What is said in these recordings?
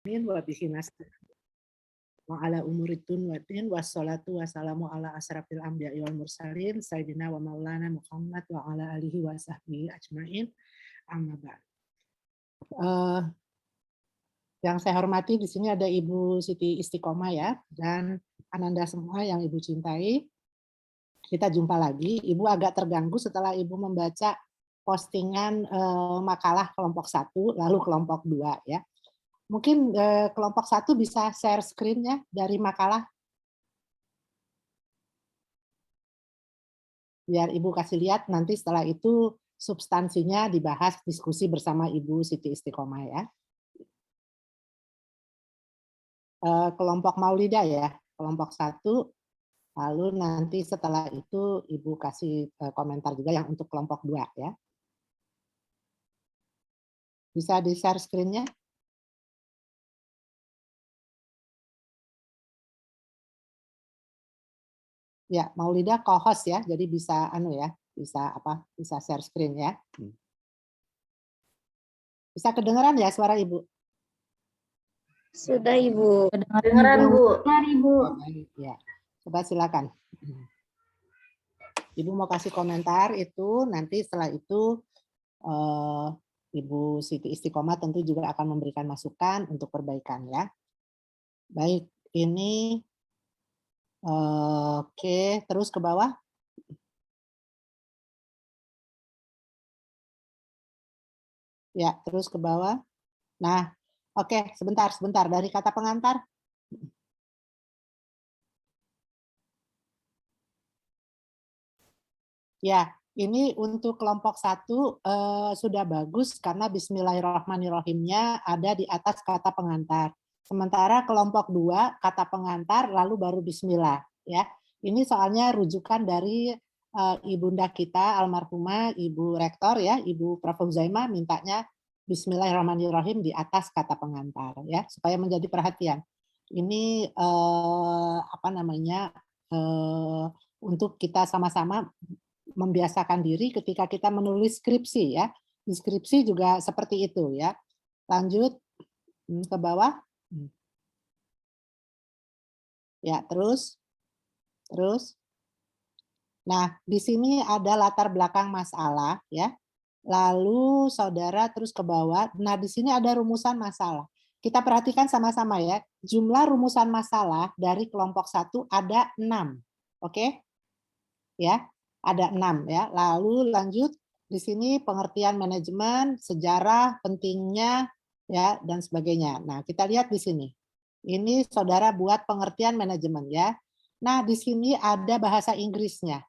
wa bihi nasta'in wa ala umuridun wa din wassalatu wassalamu ala asrafil anbiya'i wal mursalin sayyidina wa maulana Muhammad wa ala alihi wa sahbihi ajmain amma ba'd. Yang saya hormati di sini ada Ibu Siti Istiqomah ya, dan Ananda semua yang Ibu cintai. Kita jumpa lagi. Ibu agak terganggu setelah Ibu membaca postingan makalah kelompok 1 lalu kelompok 2 ya. Mungkin kelompok 1 bisa share screen-nya dari makalah. Biar Ibu kasih lihat, nanti setelah itu substansinya dibahas diskusi bersama Ibu Siti Istiqomah ya. Kelompok Maulida ya, kelompok 1, lalu nanti setelah itu Ibu kasih komentar juga yang untuk kelompok 2 ya. Bisa di-share screen-nya? Ya, Maulida co-host ya, jadi bisa bisa share screen ya. Bisa kedengeran ya suara Ibu? Sudah Ibu. Kedengaran Bu. Oh, baik, ya. Coba silakan. Ibu mau kasih komentar itu, nanti setelah itu Ibu Siti Istiqomah tentu juga akan memberikan masukan untuk perbaikan ya. Baik, ini oke, terus ke bawah. Ya, terus ke bawah. Nah, oke, sebentar dari kata pengantar. Ya, ini untuk kelompok 1 sudah bagus karena bismillahirrahmanirrahimnya ada di atas kata pengantar. Sementara kelompok 2 kata pengantar lalu baru bismillah ya. Ini soalnya rujukan dari ibunda kita almarhumah Ibu Rektor ya, Ibu Prof. Zaimah mintanya bismillahirrahmanirrahim di atas kata pengantar ya, supaya menjadi perhatian. Ini untuk kita sama-sama membiasakan diri ketika kita menulis skripsi ya. Di skripsi juga seperti itu ya. Lanjut ke bawah. Ya, terus. Nah, di sini ada latar belakang masalah ya. Lalu saudara terus ke bawah. Nah, di sini ada rumusan masalah. Kita perhatikan sama-sama ya. Jumlah rumusan masalah dari kelompok 1 ada 6. Oke? Ya. Ada 6 ya. Lalu lanjut di sini pengertian manajemen, sejarah, pentingnya ya dan sebagainya. Nah, kita lihat di sini. Ini saudara buat pengertian manajemen ya. Nah, di sini ada bahasa Inggrisnya.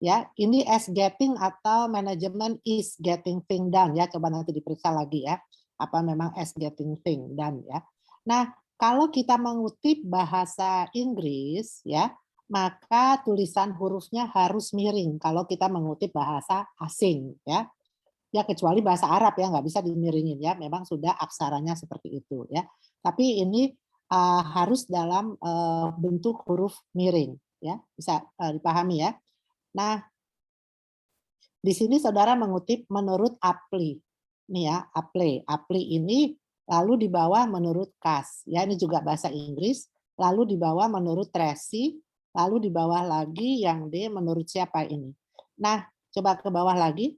Ya, ini as getting atau manajemen is getting thing done ya. Coba nanti diperiksa lagi ya. Apa memang as getting thing done ya. Nah, kalau kita mengutip bahasa Inggris ya, maka tulisan hurufnya harus miring kalau kita mengutip bahasa asing ya. Ya kecuali bahasa Arab ya nggak bisa dimiringin ya, memang sudah aksaranya seperti itu ya. Tapi ini harus dalam bentuk huruf miring ya, bisa dipahami ya. Nah, di sini saudara mengutip menurut Apli. Nih ya, Apli ini lalu di bawah menurut Kas. Ya, ini juga bahasa Inggris. Lalu di bawah menurut Tracy. Lalu di bawah lagi yang D menurut siapa ini. Nah, coba ke bawah lagi.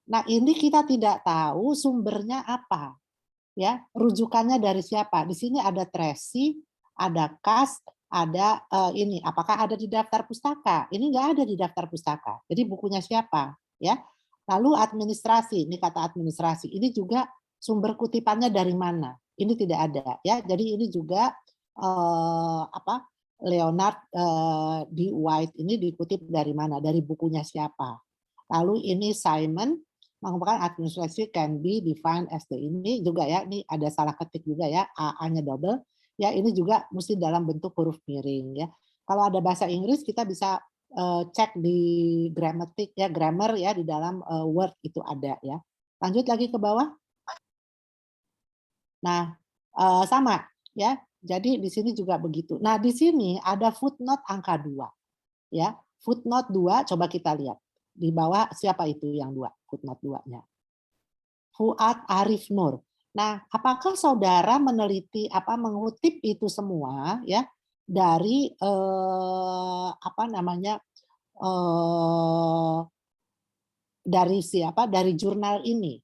Nah, ini kita tidak tahu sumbernya apa. Ya, rujukannya dari siapa. Di sini ada Tracy, ada Kas, ada ini. Apakah ada di daftar pustaka? Ini nggak ada di daftar pustaka. Jadi bukunya siapa? Ya. Lalu administrasi, ini kata administrasi. Ini juga sumber kutipannya dari mana? Ini tidak ada. Ya, jadi ini juga Leonard D. White ini dikutip dari mana? Dari bukunya siapa? Lalu ini Simon mengatakan administrasi can be defined as the ini juga ya, ini ada salah ketik juga ya, A-nya double. Ya, ini juga mesti dalam bentuk huruf miring ya. Kalau ada bahasa Inggris kita bisa cek di grammatik ya, grammar ya di dalam Word itu ada ya. Lanjut lagi ke bawah. Nah, sama ya. Jadi di sini juga begitu. Nah, di sini ada footnote angka 2. Ya, footnote 2 coba kita lihat. Di bawah siapa itu yang 2? Footnote 2-nya. Fuad Arif Nur. Nah, apakah saudara meneliti mengutip itu semua ya dari eh, dari siapa? Dari jurnal ini.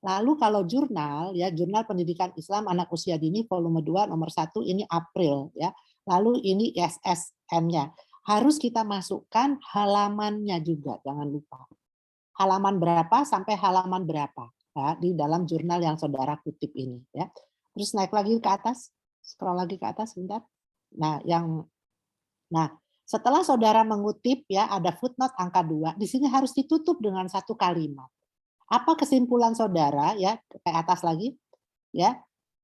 Lalu kalau jurnal ya, Jurnal Pendidikan Islam Anak Usia Dini volume 2 nomor 1 ini April ya. Lalu ini ISSN-nya. Harus kita masukkan halamannya juga, jangan lupa. Halaman berapa sampai halaman berapa ya, di dalam jurnal yang saudara kutip ini ya. Terus naik lagi ke atas, scroll lagi ke atas sebentar. Nah, setelah saudara mengutip ya ada footnote angka 2, di sini harus ditutup dengan satu kalimat. Apa kesimpulan saudara ya, ke atas lagi ya.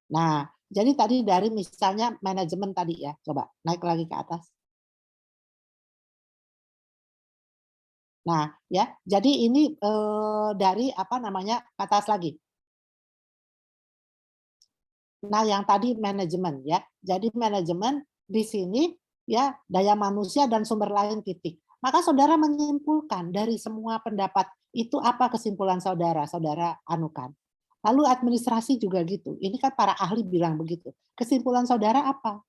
Nah, jadi tadi dari misalnya manajemen tadi ya, coba naik lagi ke atas. Nah, ya, jadi ini dari ke atas lagi. Nah, yang tadi manajemen ya. Jadi manajemen di sini ya daya manusia dan sumber lain titik. Maka saudara menyimpulkan dari semua pendapat itu apa kesimpulan saudara, saudara anukan. Lalu administrasi juga gitu. Ini kan para ahli bilang begitu. Kesimpulan saudara apa?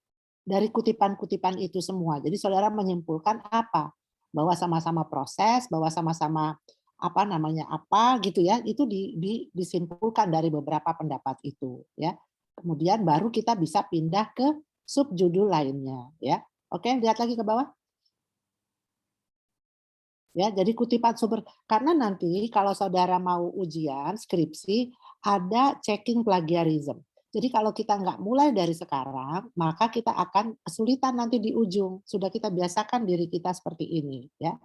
Dari kutipan-kutipan itu semua. Jadi saudara menyimpulkan apa? Bahwa sama-sama proses, bahwa sama-sama apa gitu ya. Itu disimpulkan dari beberapa pendapat itu ya. Kemudian baru kita bisa pindah ke subjudul lainnya ya. Oke, lihat lagi ke bawah. Ya, jadi kutipan sumber karena nanti kalau saudara mau ujian skripsi ada checking plagiarism. Jadi kalau kita nggak mulai dari sekarang, maka kita akan kesulitan nanti di ujung. Sudah kita biasakan diri kita seperti ini, ya.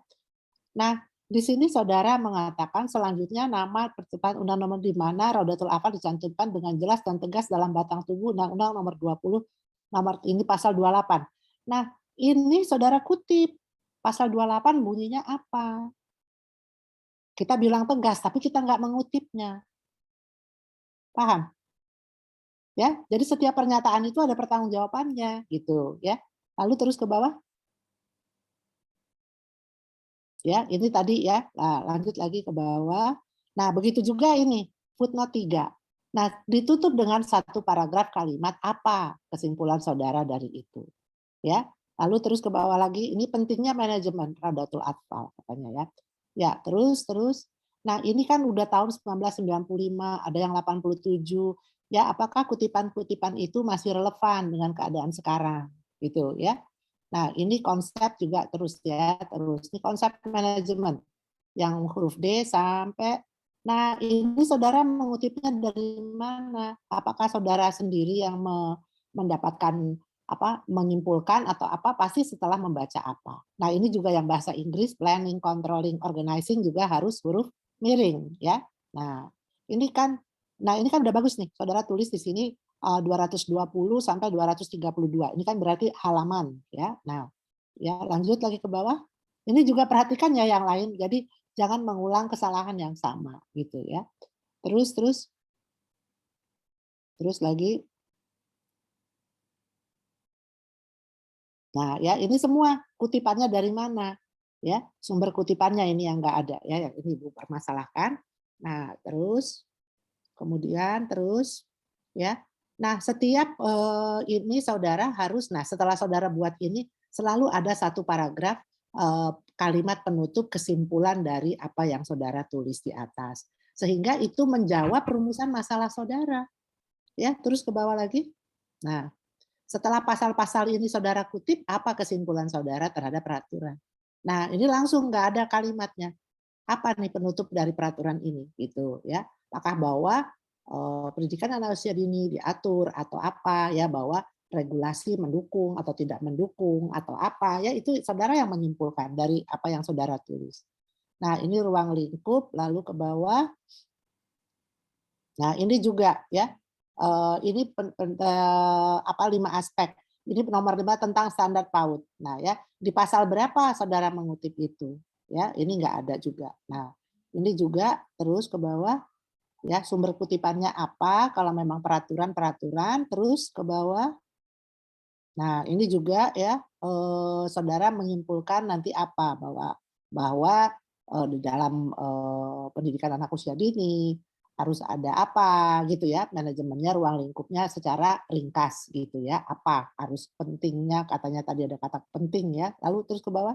Nah, di sini saudara mengatakan selanjutnya nama percepatan undang-undang di mana Raudatul Atfal dicantumkan dengan jelas dan tegas dalam batang tubuh Undang-Undang nomor 20 nomor ini pasal 28. Nah, ini saudara kutip pasal 28 bunyinya apa? Kita bilang tegas, tapi kita nggak mengutipnya. Paham? Ya, jadi setiap pernyataan itu ada pertanggungjawabannya, gitu ya. Lalu terus ke bawah. Ya, ini tadi ya. Nah, lanjut lagi ke bawah. Nah, begitu juga ini footnote 3. Nah, ditutup dengan satu paragraf kalimat apa kesimpulan saudara dari itu. Ya. Lalu terus ke bawah lagi, ini pentingnya manajemen Raudatul Atfal katanya ya. Ya, terus. Nah, ini kan udah tahun 1995, ada yang 87. Ya, apakah kutipan-kutipan itu masih relevan dengan keadaan sekarang? Gitu ya. Nah, ini konsep juga terus ya, terus. Ini konsep manajemen yang huruf D sampai nah, ini saudara mengutipnya dari mana? Apakah saudara sendiri yang mendapatkan menyimpulkan atau apa pasti setelah membaca apa. Nah, ini juga yang bahasa Inggris planning, controlling, organizing juga harus huruf miring ya. Nah, ini kan udah bagus nih. Saudara tulis di sini 220 sampai 232. Ini kan berarti halaman ya. Nah, ya lanjut lagi ke bawah. Ini juga perhatikan ya yang lain. Jadi jangan mengulang kesalahan yang sama gitu ya. Terus terus terus lagi. Nah, ya ini semua kutipannya dari mana? Ya, sumber kutipannya ini yang enggak ada ya, yang ini Ibu permasalahkan. Nah, terus kemudian terus ya. Nah, setiap ini saudara harus setelah saudara buat ini selalu ada satu paragraf kalimat penutup kesimpulan dari apa yang saudara tulis di atas. Sehingga itu menjawab rumusan masalah saudara. Ya, terus ke bawah lagi. Nah, setelah pasal-pasal ini saudara kutip, apa kesimpulan saudara terhadap peraturan? Nah, ini langsung nggak ada kalimatnya. Apa nih penutup dari peraturan ini? Gitu ya. Apakah bahwa pendidikan anak usia dini diatur atau apa ya bahwa regulasi mendukung atau tidak mendukung atau apa ya itu saudara yang menyimpulkan dari apa yang saudara tulis. Nah, ini ruang lingkup lalu ke bawah. Nah, ini juga ya ini 5 aspek. Ini nomor 5 tentang standar PAUD. Nah, ya, di pasal berapa saudara mengutip itu? Ya, ini enggak ada juga. Nah, ini juga terus ke bawah ya, sumber kutipannya apa kalau memang peraturan-peraturan, terus ke bawah. Nah, ini juga ya saudara menyimpulkan nanti apa bahwa di dalam pendidikan anak usia dini harus ada apa gitu ya, manajemennya, ruang lingkupnya secara ringkas gitu ya, apa harus pentingnya, katanya tadi ada kata penting ya, lalu terus ke bawah.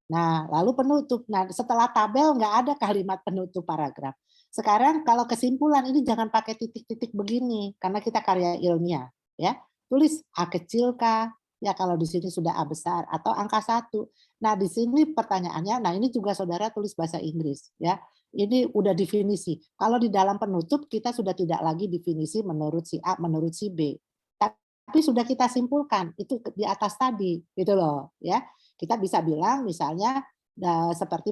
Nah, lalu penutup. Nah, setelah tabel nggak ada kalimat penutup paragraf. Sekarang kalau kesimpulan ini jangan pakai titik-titik begini, karena kita karya ilmiah, ya. Tulis A kecil kah? Ya kalau di sini sudah A besar atau angka 1. Nah, di sini pertanyaannya, nah ini juga saudara tulis bahasa Inggris, ya. Ini udah definisi. Kalau di dalam penutup kita sudah tidak lagi definisi menurut si A, menurut si B. Tapi sudah kita simpulkan itu di atas tadi, gitu loh, ya. Kita bisa bilang misalnya seperti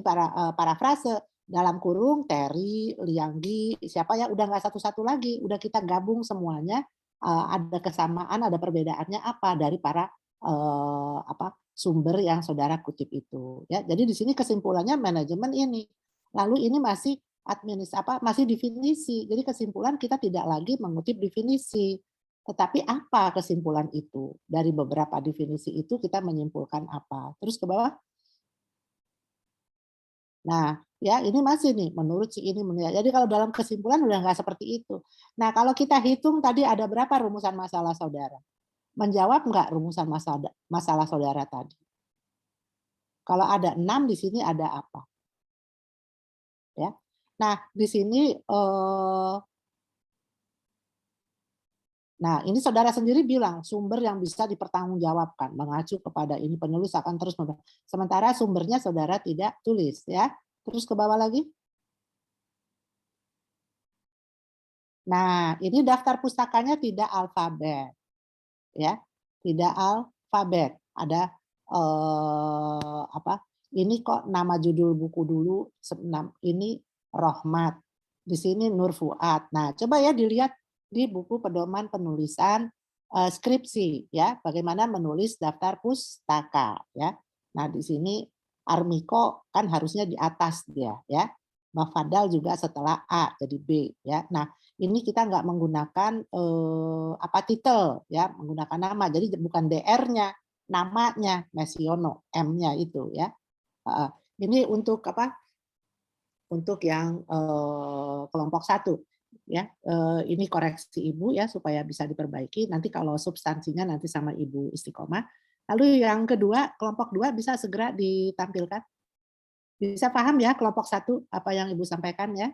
parafrase dalam kurung Terry, Lianggi, siapa ya udah nggak satu-satu lagi, udah kita gabung semuanya, ada kesamaan, ada perbedaannya apa dari para sumber yang saudara kutip itu. Ya, jadi di sini kesimpulannya manajemen ini. Lalu ini masih masih definisi. Jadi kesimpulan kita tidak lagi mengutip definisi. Tetapi apa kesimpulan itu? Dari beberapa definisi itu kita menyimpulkan apa? Terus ke bawah. Nah, ya ini masih nih menurut si ini jadi kalau dalam kesimpulan udah nggak seperti itu. Nah, kalau kita hitung tadi ada berapa rumusan masalah saudara? Menjawab nggak rumusan masalah saudara tadi? Kalau ada 6 di sini ada apa? Ya. Nah, di sini nah, ini saudara sendiri bilang sumber yang bisa dipertanggungjawabkan mengacu kepada ini penulis akan terus sementara sumbernya saudara tidak tulis ya. Terus ke bawah lagi. Nah, ini daftar pustakanya tidak alfabet ya. Tidak alfabet. Ada apa? Ini kok nama judul buku dulu ini Rohmat. Di sini Nur Fuad. Nah, coba ya dilihat di buku pedoman penulisan skripsi ya, bagaimana menulis daftar pustaka ya. Nah, di sini Armiko kan harusnya di atas dia ya. Mafadal juga setelah A jadi B ya. Nah, ini kita nggak menggunakan titel ya, menggunakan nama. Jadi bukan DR-nya, namanya Mesiono, M-nya itu ya. Ini untuk untuk yang kelompok 1 ya. Ini koreksi Ibu ya supaya bisa diperbaiki. Nanti kalau substansinya nanti sama Ibu Istiqomah. Lalu yang kedua, kelompok 2 bisa segera ditampilkan. Bisa paham ya kelompok 1 apa yang Ibu sampaikan ya?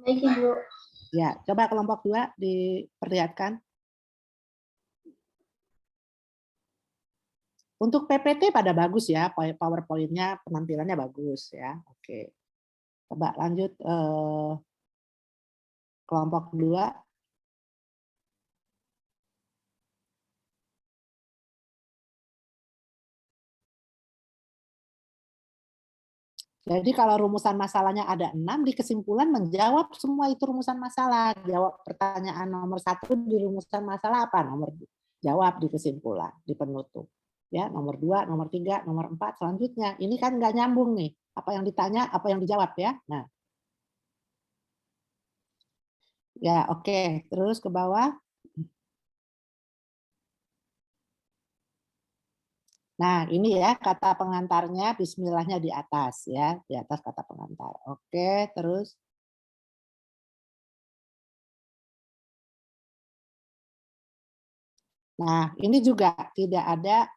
Baik, Ibu. Ya, coba kelompok 2 diperlihatkan. Untuk PPT pada bagus ya, PowerPoint-nya penampilannya bagus ya. Oke. Coba lanjut kelompok 2. Jadi kalau rumusan masalahnya ada 6, di kesimpulan menjawab semua itu rumusan masalah. Jawab pertanyaan nomor 1 di rumusan masalah apa? Jawab di kesimpulan, di penutup. Ya, nomor 2, nomor 3, nomor 4 selanjutnya. Ini kan nggak nyambung nih. Apa yang ditanya, apa yang dijawab ya. Nah. Ya, oke. Terus ke bawah. Nah, ini ya kata pengantarnya, bismillahnya di atas ya, di atas kata pengantar. Oke, terus. Nah, ini juga tidak ada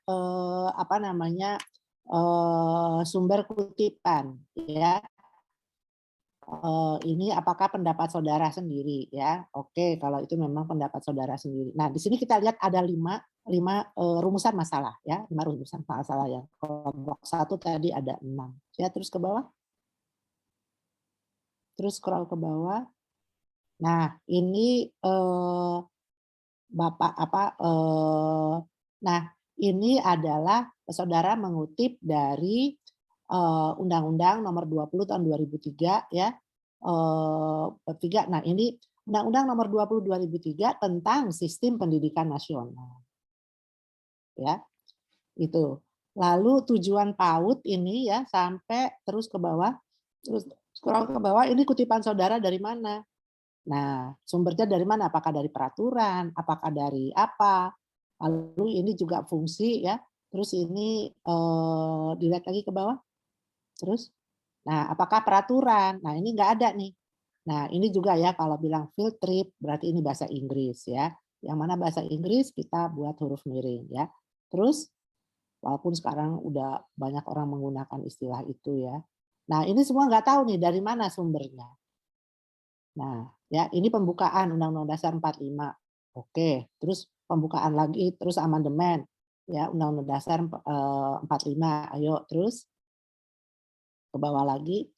sumber kutipan ya. Ini apakah pendapat saudara sendiri ya? Oke, kalau itu memang pendapat saudara sendiri. Nah, di sini kita lihat ada 5 rumusan masalah ya, 5 rumusan masalah yang kelompok 1 tadi ada 6. Ya, terus ke bawah. Terus scroll ke bawah. Nah, ini nah ini adalah saudara mengutip dari Undang-Undang Nomor 20 Tahun 2003 ya. Nah ini Undang-Undang Nomor 20 2003 tentang Sistem Pendidikan Nasional. Ya, itu. Lalu tujuan PAUD ini ya sampai terus ke bawah, terus scroll ke bawah ini kutipan saudara dari mana? Nah, sumbernya dari mana? Apakah dari peraturan? Apakah dari apa? Lalu ini juga fungsi ya, Terus ini dilihat lagi ke bawah. Terus, nah apakah peraturan? Nah ini nggak ada nih. Nah ini juga ya kalau bilang field trip berarti ini bahasa Inggris ya. Yang mana bahasa Inggris kita buat huruf miring ya. Terus walaupun sekarang udah banyak orang menggunakan istilah itu ya. Nah ini semua nggak tahu nih dari mana sumbernya. Nah ya ini pembukaan Undang-Undang Dasar 45. Oke, terus pembukaan lagi, terus amandemen ya Undang-Undang Dasar 45. Ayo terus ke bawah lagi,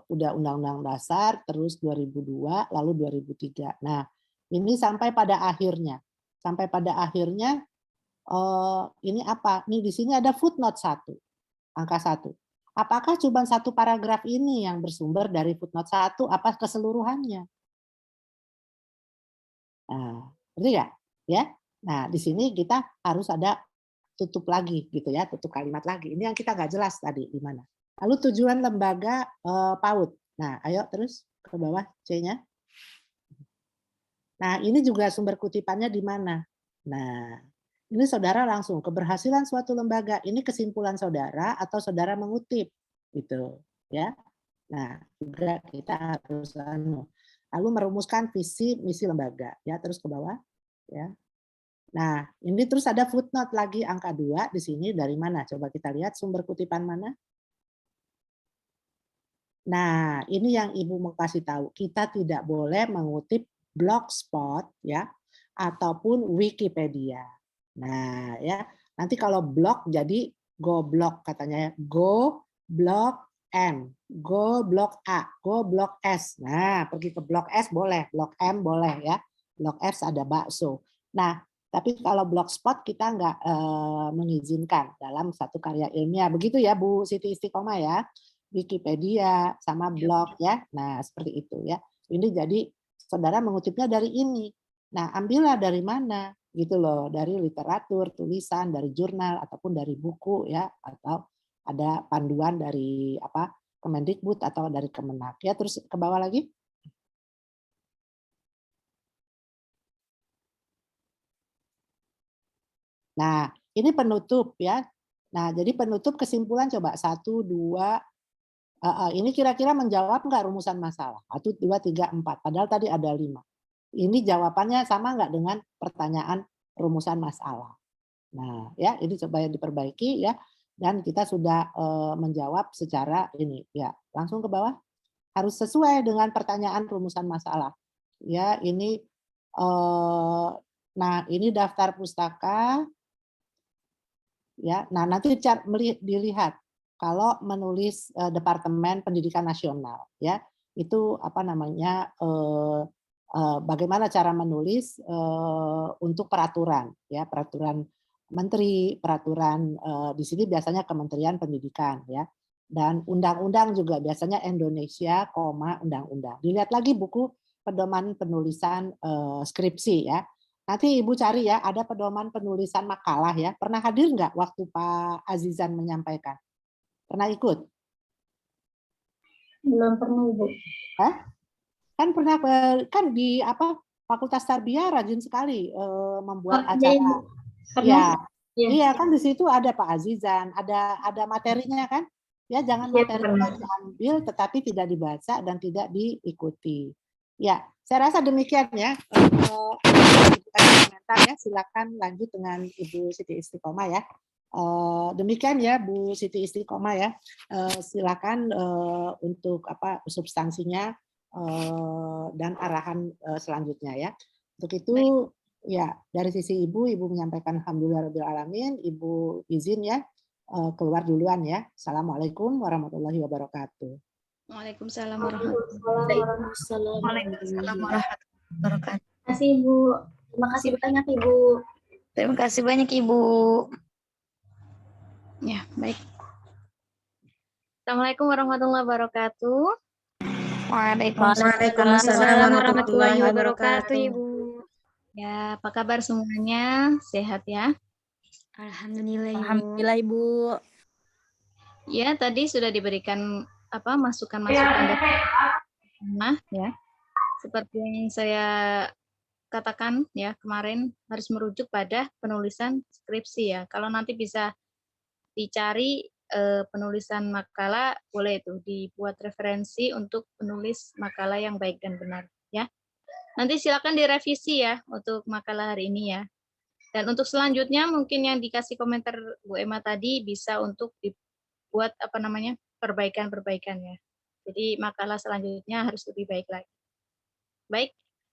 udah Undang-Undang Dasar, terus 2002, lalu 2003. Nah, ini sampai pada akhirnya. Sampai pada akhirnya, ini apa, nih di sini ada footnote 1, angka 1. Apakah cuma satu paragraf ini yang bersumber dari footnote 1, apa keseluruhannya? Nah, ngerti nggak? Ya. Nah, di sini kita harus ada tutup lagi gitu ya, tutup kalimat lagi. Ini yang kita nggak jelas tadi di mana. Lalu tujuan lembaga PAUD. Nah, ayo terus ke bawah C-nya. Nah, ini juga sumber kutipannya di mana? Nah, ini saudara langsung keberhasilan suatu lembaga. Ini kesimpulan saudara atau saudara mengutip gitu, ya. Nah, juga kita harus lalu merumuskan visi misi lembaga, ya, terus ke bawah, ya. Nah, ini terus ada footnote lagi angka 2 di sini dari mana? Coba kita lihat sumber kutipan mana? Nah, ini yang Ibu mau kasih tahu. Kita tidak boleh mengutip Blogspot ya ataupun Wikipedia. Nah, ya. Nanti kalau blog jadi goblok katanya ya. Go blog M, go blog A, go blog S. Nah, pergi ke blog S boleh, blog M boleh ya. Blog S ada bakso. Nah, tapi kalau blogspot kita nggak mengizinkan dalam satu karya ilmiah. Begitu ya Bu Siti Istiqomah ya. Wikipedia sama blog ya. Nah, seperti itu ya. Ini jadi saudara mengutipnya dari ini. Nah, ambillah dari mana gitu loh, dari literatur, tulisan, dari jurnal ataupun dari buku ya atau ada panduan dari apa? Kemendikbud atau dari Kemenak ya. Terus ke bawah lagi. Nah, ini penutup ya. Nah, jadi penutup kesimpulan coba 1, 2. Ini kira-kira menjawab nggak rumusan masalah? 1, 2, 3, 4. Padahal tadi ada 5. Ini jawabannya sama nggak dengan pertanyaan rumusan masalah? Nah, ya ini coba diperbaiki ya. Dan kita sudah menjawab secara ini ya. Langsung ke bawah. Harus sesuai dengan pertanyaan rumusan masalah. Ya, ini nah ini daftar pustaka ya. Nah, nanti dilihat kalau menulis Departemen Pendidikan Nasional ya. Itu apa namanya bagaimana cara menulis untuk peraturan ya, peraturan menteri, peraturan di sini biasanya Kementerian Pendidikan ya. Dan undang-undang juga biasanya Indonesia, undang-undang. Dilihat lagi buku pedoman penulisan skripsi ya. Nanti Ibu cari ya, ada pedoman penulisan makalah ya. Pernah hadir nggak waktu Pak Azizan menyampaikan? Pernah ikut? Belum pernah, Ibu. Hah? Kan pernah kan di apa Fakultas Tarbiyah rajin sekali membuat acara. Ya, iya kan di situ ada Pak Azizan, ada materinya kan? Ya jangan materinya diambil tetapi tidak dibaca dan tidak diikuti. Ya, saya rasa demikian ya. Komentar ya, silakan lanjut dengan Ibu Siti Istiqomah ya. Demikian ya Bu Siti Istiqomah ya. Silakan untuk apa substansinya dan arahan selanjutnya ya. Untuk itu ya dari sisi Ibu menyampaikan alhamdulillahirabbil alamin. Ibu izin ya keluar duluan ya. Assalamualaikum warahmatullahi wabarakatuh. Waalaikumsalam warahmatullahi wabarakatuh. Terima kasih Ibu. Terima kasih banyak Ibu. Terima kasih banyak Ibu. Ya, baik. Assalamualaikum warahmatullahi wabarakatuh. Waalaikumsalam warahmatullahi wabarakatuh, Ibu. Ya, apa kabar semuanya? Sehat ya? Alhamdulillah, Ibu. Alhamdulillah, Ibu. Ya, tadi sudah diberikan apa masukan-masukan dari ya. Seperti yang saya katakan ya kemarin harus merujuk pada penulisan skripsi ya. Kalau nanti bisa dicari penulisan makalah, boleh itu dibuat referensi untuk penulis makalah yang baik dan benar ya. Nanti silakan direvisi ya untuk makalah hari ini ya. Dan untuk selanjutnya mungkin yang dikasih komentar Bu Emma tadi bisa untuk dibuat perbaikan-perbaikan ya. Jadi makalah selanjutnya harus lebih baik lagi. Baik,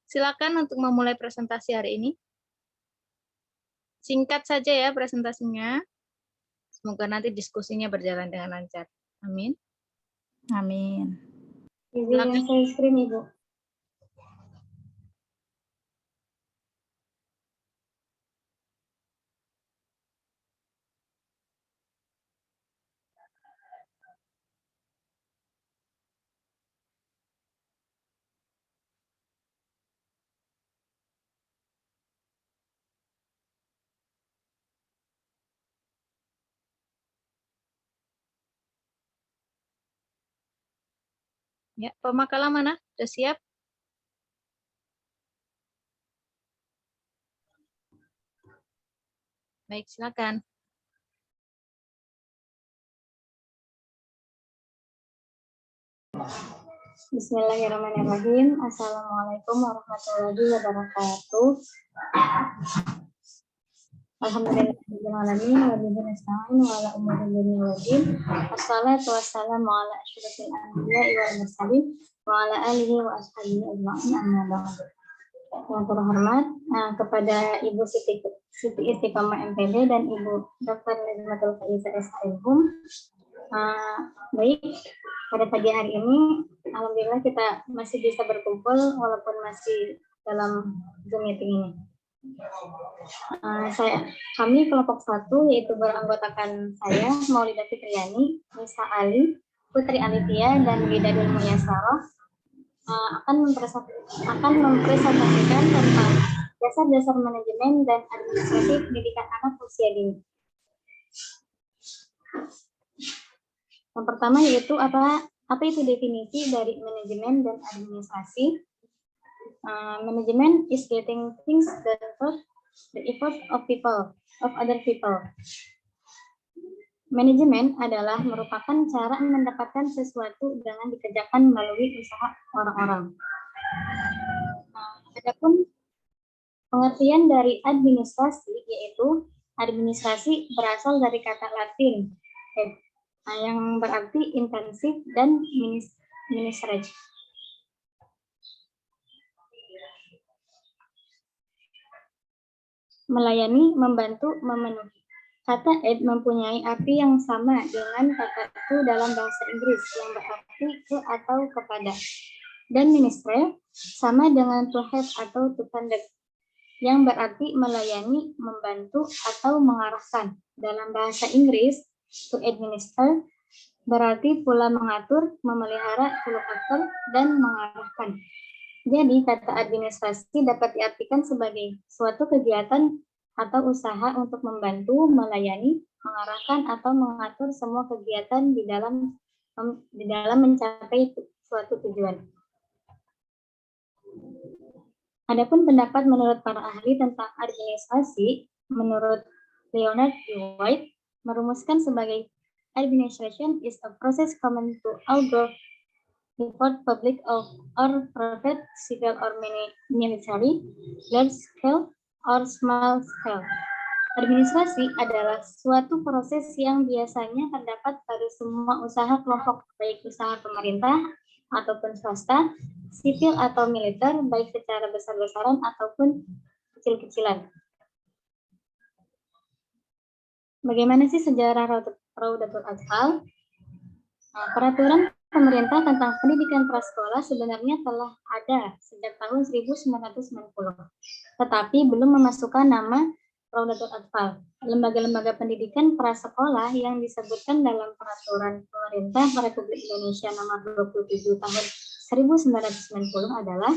silakan untuk memulai presentasi hari ini. Singkat saja ya presentasinya. Semoga nanti diskusinya berjalan dengan lancar. Amin. Amin. Izin share screen, Ibu. Ya, pemakalah mana? Sudah siap? Baik, silakan. Bismillahirrahmanirrahim. Assalamualaikum warahmatullahi wabarakatuh. Alhamdulillahirrahmanirrahim. Wa bihi nasta'in wa ala umuri dunya waddin. Wassalatu wassalamu ala asyrofil anbiya'i wal mursalin wa ala alihi wa ashabihi ajma'in, amma ba'du. Yang terhormat kepada Ibu Siti Istiqomah MPD dan Ibu Dr. Najmatul Faiza SHM. Baik, pada pagi hari ini alhamdulillah kita masih bisa berkumpul walaupun masih dalam Zoom meeting ini. Kami kelompok 1 yaitu beranggotakan saya Maulidah Fitriani, Nisa Ali, Putri Alifia dan Widadul Muyasaroh akan mempresentasikan tentang dasar-dasar manajemen dan administrasi pendidikan anak usia dini. Yang pertama yaitu apa itu definisi dari manajemen dan administrasi. Manajemen is getting things done for the effort of other people. Manajemen adalah merupakan cara mendapatkan sesuatu dengan dikerjakan melalui usaha orang-orang. Adapun pengertian dari administrasi yaitu administrasi berasal dari kata Latin yang berarti intensif dan ministrasi. Melayani, membantu, memenuhi. Kata ed mempunyai arti yang sama dengan kata to dalam bahasa Inggris yang berarti ke atau kepada. Dan ministre sama dengan to have atau to conduct yang berarti melayani, membantu, atau mengarahkan. Dalam bahasa Inggris, to administer berarti pula mengatur, memelihara, to look after, dan mengarahkan. Jadi, kata administrasi dapat diartikan sebagai suatu kegiatan atau usaha untuk membantu, melayani, mengarahkan, atau mengatur semua kegiatan di dalam mencapai suatu tujuan. Adapun pendapat menurut para ahli tentang administrasi, menurut Leonard D. White, merumuskan sebagai administration is a process common to all groups, effort public or private, civil or military, large scale or small scale. Administrasi adalah suatu proses yang biasanya terdapat pada semua usaha kelompok, baik usaha pemerintah ataupun swasta, sipil atau militer, baik secara besar-besaran ataupun kecil-kecilan. Bagaimana sih sejarah Raudatul Athfal? Peraturan pemerintah tentang pendidikan prasekolah sebenarnya telah ada sejak tahun 1990, tetapi belum memasukkan nama Raudatul Athfal. Lembaga-lembaga pendidikan prasekolah yang disebutkan dalam Peraturan Pemerintah Republik Indonesia Nomor 27 Tahun 1990 adalah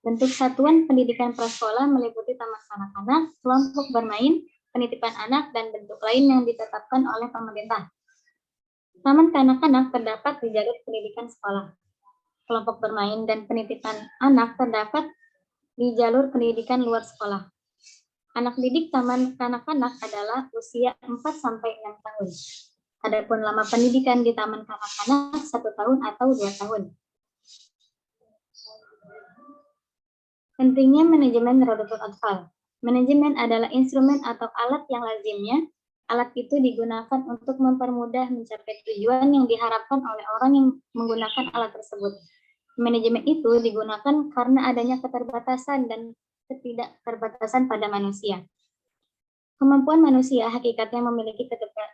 bentuk satuan pendidikan prasekolah meliputi taman kanak-kanak, kelompok bermain, penitipan anak, dan bentuk lain yang ditetapkan oleh pemerintah. Taman kanak-kanak terdapat di jalur pendidikan sekolah. Kelompok bermain dan penitipan anak terdapat di jalur pendidikan luar sekolah. Anak didik taman kanak-kanak adalah usia 4-6 tahun. Adapun lama pendidikan di taman kanak-kanak 1 tahun atau 2 tahun. Pentingnya manajemen Rodatul Atfal. Manajemen adalah instrumen atau alat yang lazimnya alat itu digunakan untuk mempermudah mencapai tujuan yang diharapkan oleh orang yang menggunakan alat tersebut. Manajemen itu digunakan karena adanya keterbatasan dan ketidakterbatasan pada manusia. Kemampuan manusia hakikatnya memiliki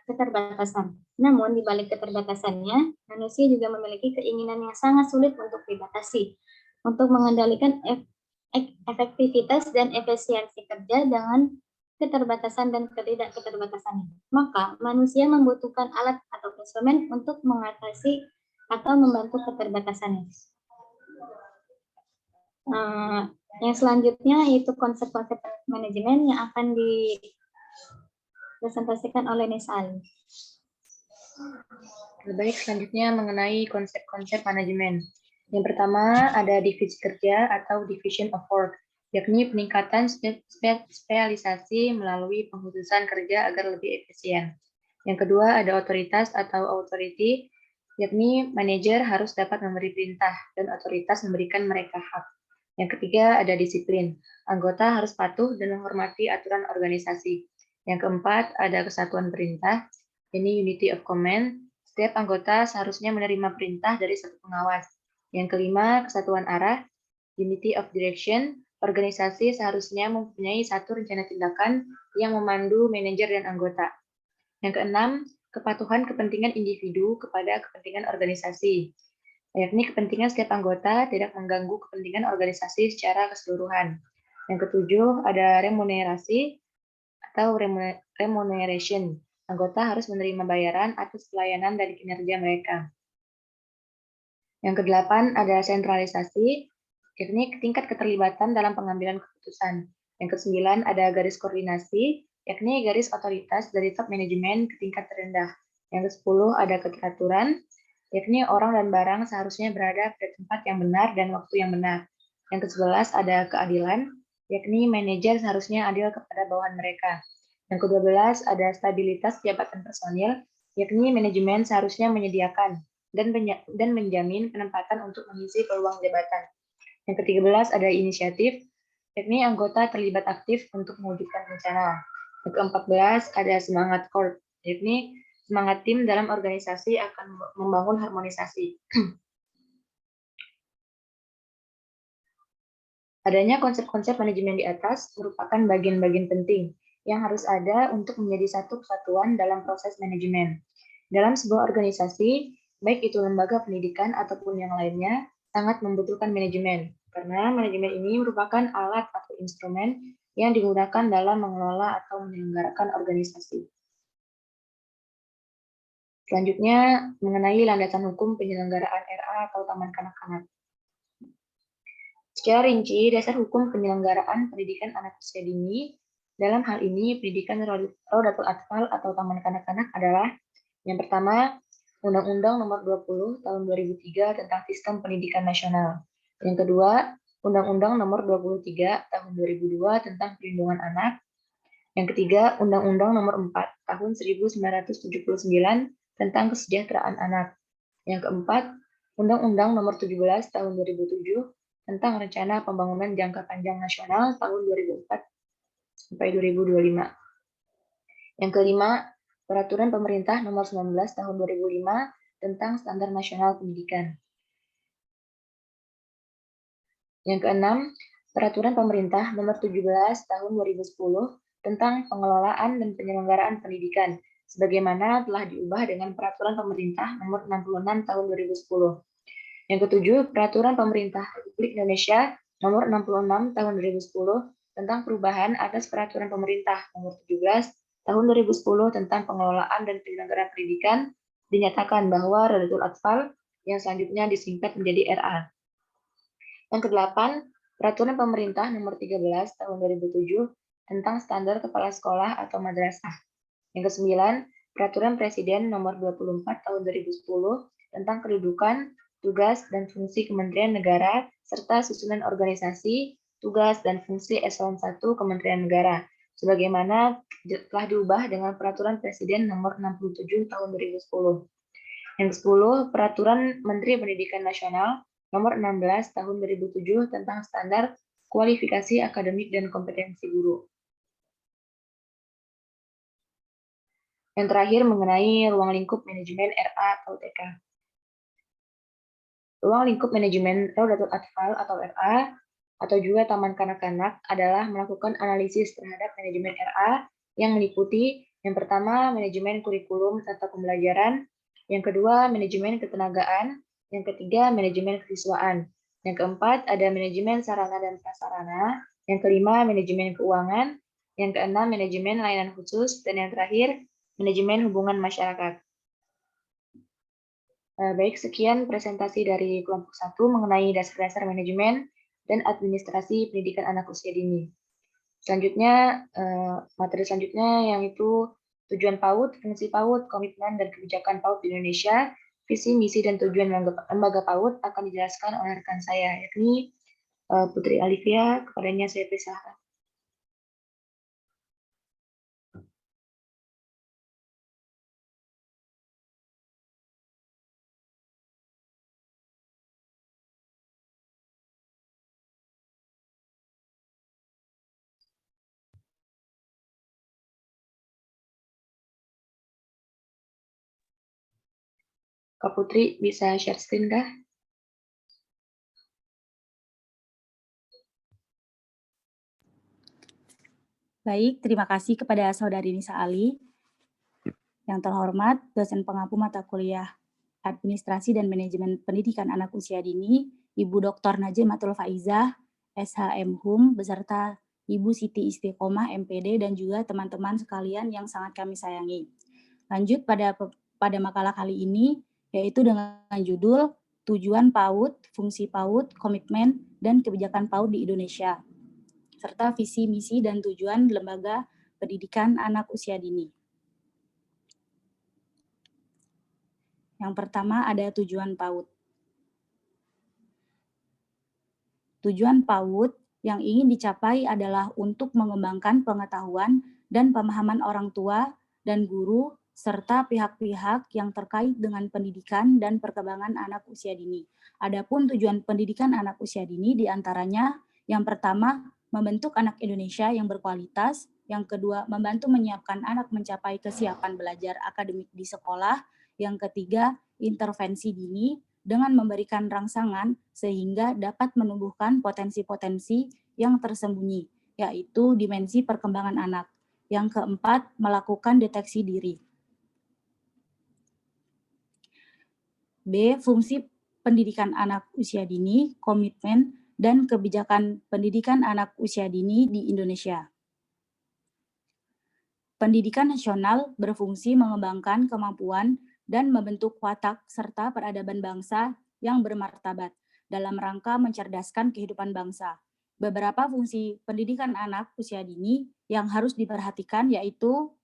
keterbatasan. Namun, di balik keterbatasannya, manusia juga memiliki keinginan yang sangat sulit untuk dibatasi, untuk mengendalikan efektivitas dan efisiensi kerja dengan keterbatasan dan ketidakketerbatasannya. Maka, manusia membutuhkan alat atau instrumen untuk mengatasi atau membantu keterbatasannya. Yang selanjutnya yaitu konsep-konsep manajemen yang akan dipresentasikan oleh Nisa Ali. Baik, selanjutnya mengenai konsep-konsep manajemen. Yang pertama ada divisi kerja atau division of work, yakni peningkatan spesialisasi melalui pengkhususan kerja agar lebih efisien. Yang kedua ada otoritas atau authority, yakni manajer harus dapat memberi perintah dan otoritas memberikan mereka hak. Yang ketiga ada disiplin, anggota harus patuh dan menghormati aturan organisasi. Yang keempat ada kesatuan perintah, ini unity of command, setiap anggota seharusnya menerima perintah dari satu pengawas. Yang kelima, kesatuan arah, unity of direction, organisasi seharusnya mempunyai satu rencana tindakan yang memandu manajer dan anggota. Yang keenam, kepatuhan kepentingan individu kepada kepentingan organisasi, yakni kepentingan setiap anggota tidak mengganggu kepentingan organisasi secara keseluruhan. Yang ketujuh, ada remunerasi atau remuneration, anggota harus menerima bayaran atas pelayanan dari kinerja mereka. Yang kedelapan ada sentralisasi, yakni tingkat keterlibatan dalam pengambilan keputusan. Yang kesembilan ada garis koordinasi, yakni garis otoritas dari top manajemen ke tingkat terendah. Yang kesepuluh ada keteraturan, yakni orang dan barang seharusnya berada pada tempat yang benar dan waktu yang benar. Yang kesebelas ada keadilan, yakni manajer seharusnya adil kepada bawahan mereka. Yang kedua-belas ada stabilitas jabatan personil, yakni manajemen seharusnya menyediakan dan menjamin penempatan untuk mengisi peluang jabatan. Yang ke-13 ada inisiatif, yakni anggota terlibat aktif untuk mewujudkan rencana. Yang ke-14 ada semangat core, yakni semangat tim dalam organisasi akan membangun harmonisasi. Adanya konsep-konsep manajemen di atas merupakan bagian-bagian penting yang harus ada untuk menjadi satu kesatuan dalam proses manajemen. Dalam sebuah organisasi, baik itu lembaga pendidikan ataupun yang lainnya, sangat membutuhkan manajemen, karena manajemen ini merupakan alat atau instrumen yang digunakan dalam mengelola atau menyelenggarakan organisasi. Selanjutnya, mengenai landasan hukum penyelenggaraan RA atau Taman Kanak-kanak. Secara rinci, dasar hukum penyelenggaraan pendidikan anak usia dini, dalam hal ini pendidikan Rodatul Atfal atau Taman Kanak-kanak adalah yang pertama, Undang-Undang Nomor 20 Tahun 2003 tentang Sistem Pendidikan Nasional. Yang kedua, Undang-Undang Nomor 23 Tahun 2002 tentang Perlindungan Anak. Yang ketiga, Undang-Undang Nomor 4 Tahun 1979 tentang Kesejahteraan Anak. Yang keempat, Undang-Undang Nomor 17 Tahun 2007 tentang Rencana Pembangunan Jangka Panjang Nasional tahun 2004 sampai 2025. Yang kelima, Peraturan Pemerintah Nomor 19 Tahun 2005 tentang Standar Nasional Pendidikan. Yang keenam, Peraturan Pemerintah Nomor 17 Tahun 2010 tentang Pengelolaan dan Penyelenggaraan Pendidikan, sebagaimana telah diubah dengan Peraturan Pemerintah Nomor 66 Tahun 2010. Yang ketujuh, Peraturan Pemerintah Republik Indonesia Nomor 66 Tahun 2010 tentang perubahan atas Peraturan Pemerintah Nomor 17 Tahun 2010 tentang pengelolaan dan penyelenggaraan pendidikan, dinyatakan bahwa Rodatul Atfal yang selanjutnya disingkat menjadi RA. Yang kedelapan, Peraturan Pemerintah Nomor 13 Tahun 2007 tentang standar kepala sekolah atau madrasah. Yang kesembilan, Peraturan Presiden Nomor 24 Tahun 2010 tentang kedudukan, tugas, dan fungsi Kementerian Negara serta susunan organisasi tugas, dan fungsi Eselon 1 Kementerian Negara, sebagaimana telah diubah dengan Peraturan Presiden Nomor 67 Tahun 2010. Yang ke-10, Peraturan Menteri Pendidikan Nasional Nomor 16 Tahun 2007 tentang standar kualifikasi akademik dan kompetensi guru. Yang terakhir mengenai ruang lingkup manajemen RA atau TK. Ruang lingkup manajemen Raudatul Atfal atau RA atau juga Taman Kanak-kanak adalah melakukan analisis terhadap manajemen RA yang meliputi yang pertama manajemen kurikulum serta pembelajaran, yang kedua manajemen ketenagaan, yang ketiga manajemen kesiswaan, yang keempat ada manajemen sarana dan prasarana, yang kelima manajemen keuangan, yang keenam manajemen layanan khusus, dan yang terakhir manajemen hubungan masyarakat. Baik, sekian presentasi dari kelompok 1 mengenai dasar-dasar manajemen dan administrasi pendidikan anak usia dini. Selanjutnya, materi selanjutnya yang itu tujuan PAUD, fungsi PAUD, komitmen dan kebijakan PAUD di Indonesia, visi, misi, dan tujuan lembaga PAUD akan dijelaskan oleh rekan saya, yakni Putri Alivia. Kepadanya saya persilahkan. Kak Putri bisa share screen kah? Baik, terima kasih kepada Saudari Nisa Ali. Yang terhormat, dosen pengampu mata kuliah Administrasi dan Manajemen Pendidikan Anak Usia Dini, Ibu Dr. Najmatul Faizah, SHM Hum, beserta Ibu Siti Istiqomah, MPD, dan juga teman-teman sekalian yang sangat kami sayangi. Lanjut pada makalah kali ini, yaitu dengan judul Tujuan PAUD, Fungsi PAUD, Komitmen, dan Kebijakan PAUD di Indonesia, serta visi, misi, dan tujuan lembaga pendidikan anak usia dini. Yang pertama ada tujuan PAUD. Tujuan PAUD yang ingin dicapai adalah untuk mengembangkan pengetahuan dan pemahaman orang tua dan guru serta pihak-pihak yang terkait dengan pendidikan dan perkembangan anak usia dini. Adapun tujuan pendidikan anak usia dini diantaranya yang pertama membentuk anak Indonesia yang berkualitas, yang kedua membantu menyiapkan anak mencapai kesiapan belajar akademik di sekolah, yang ketiga intervensi dini dengan memberikan rangsangan sehingga dapat menumbuhkan potensi-potensi yang tersembunyi, yaitu dimensi perkembangan anak. Yang keempat, melakukan deteksi diri. B. Fungsi pendidikan anak usia dini, komitmen, dan kebijakan pendidikan anak usia dini di Indonesia. Pendidikan nasional berfungsi mengembangkan kemampuan dan membentuk watak serta peradaban bangsa yang bermartabat dalam rangka mencerdaskan kehidupan bangsa. Beberapa fungsi pendidikan anak usia dini yang harus diperhatikan yaitu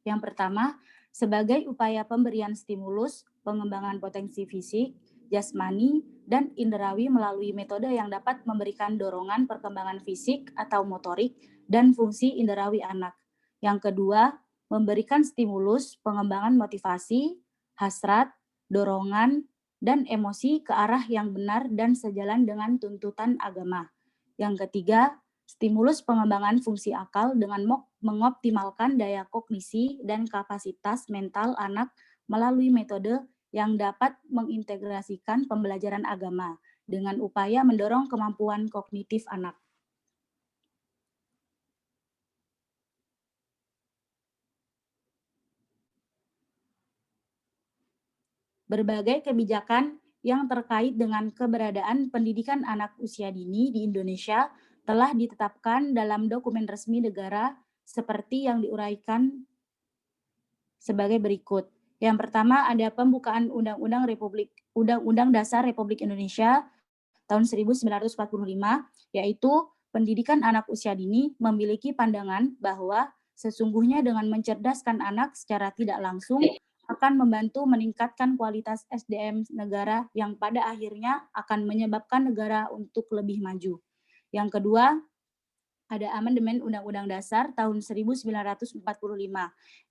yang pertama, sebagai upaya pemberian stimulus, pengembangan potensi fisik, jasmani, dan inderawi melalui metode yang dapat memberikan dorongan perkembangan fisik atau motorik dan fungsi inderawi anak. Yang kedua, memberikan stimulus pengembangan motivasi, hasrat, dorongan, dan emosi ke arah yang benar dan sejalan dengan tuntutan agama. Yang ketiga, stimulus pengembangan fungsi akal dengan mengoptimalkan daya kognisi dan kapasitas mental anak melalui metode yang dapat mengintegrasikan pembelajaran agama dengan upaya mendorong kemampuan kognitif anak. Berbagai kebijakan yang terkait dengan keberadaan pendidikan anak usia dini di Indonesia telah ditetapkan dalam dokumen resmi negara seperti yang diuraikan sebagai berikut. Yang pertama ada pembukaan Undang-Undang Dasar Republik Indonesia tahun 1945, yaitu pendidikan anak usia dini memiliki pandangan bahwa sesungguhnya dengan mencerdaskan anak secara tidak langsung akan membantu meningkatkan kualitas SDM negara yang pada akhirnya akan menyebabkan negara untuk lebih maju. Yang kedua, ada amandemen Undang-Undang Dasar tahun 1945,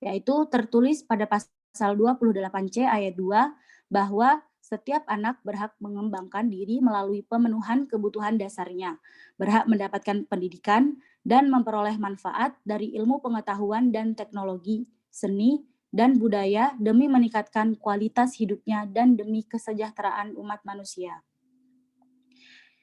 yaitu tertulis pada pasal 28C ayat 2 bahwa setiap anak berhak mengembangkan diri melalui pemenuhan kebutuhan dasarnya, berhak mendapatkan pendidikan, dan memperoleh manfaat dari ilmu pengetahuan dan teknologi, seni, dan budaya demi meningkatkan kualitas hidupnya dan demi kesejahteraan umat manusia.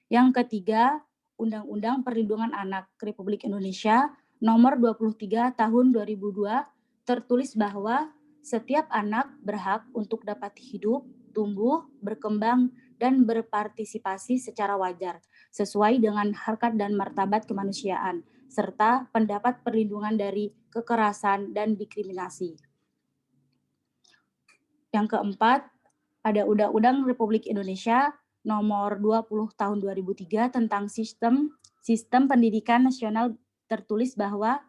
Yang ketiga, Undang-Undang Perlindungan Anak Republik Indonesia Nomor 23 Tahun 2002 tertulis bahwa setiap anak berhak untuk dapat hidup, tumbuh, berkembang, dan berpartisipasi secara wajar, sesuai dengan harkat dan martabat kemanusiaan, serta pendapat perlindungan dari kekerasan dan diskriminasi. Yang keempat, ada Undang-Undang Republik Indonesia Nomor 20 Tahun 2003 tentang Sistem Pendidikan Nasional tertulis bahwa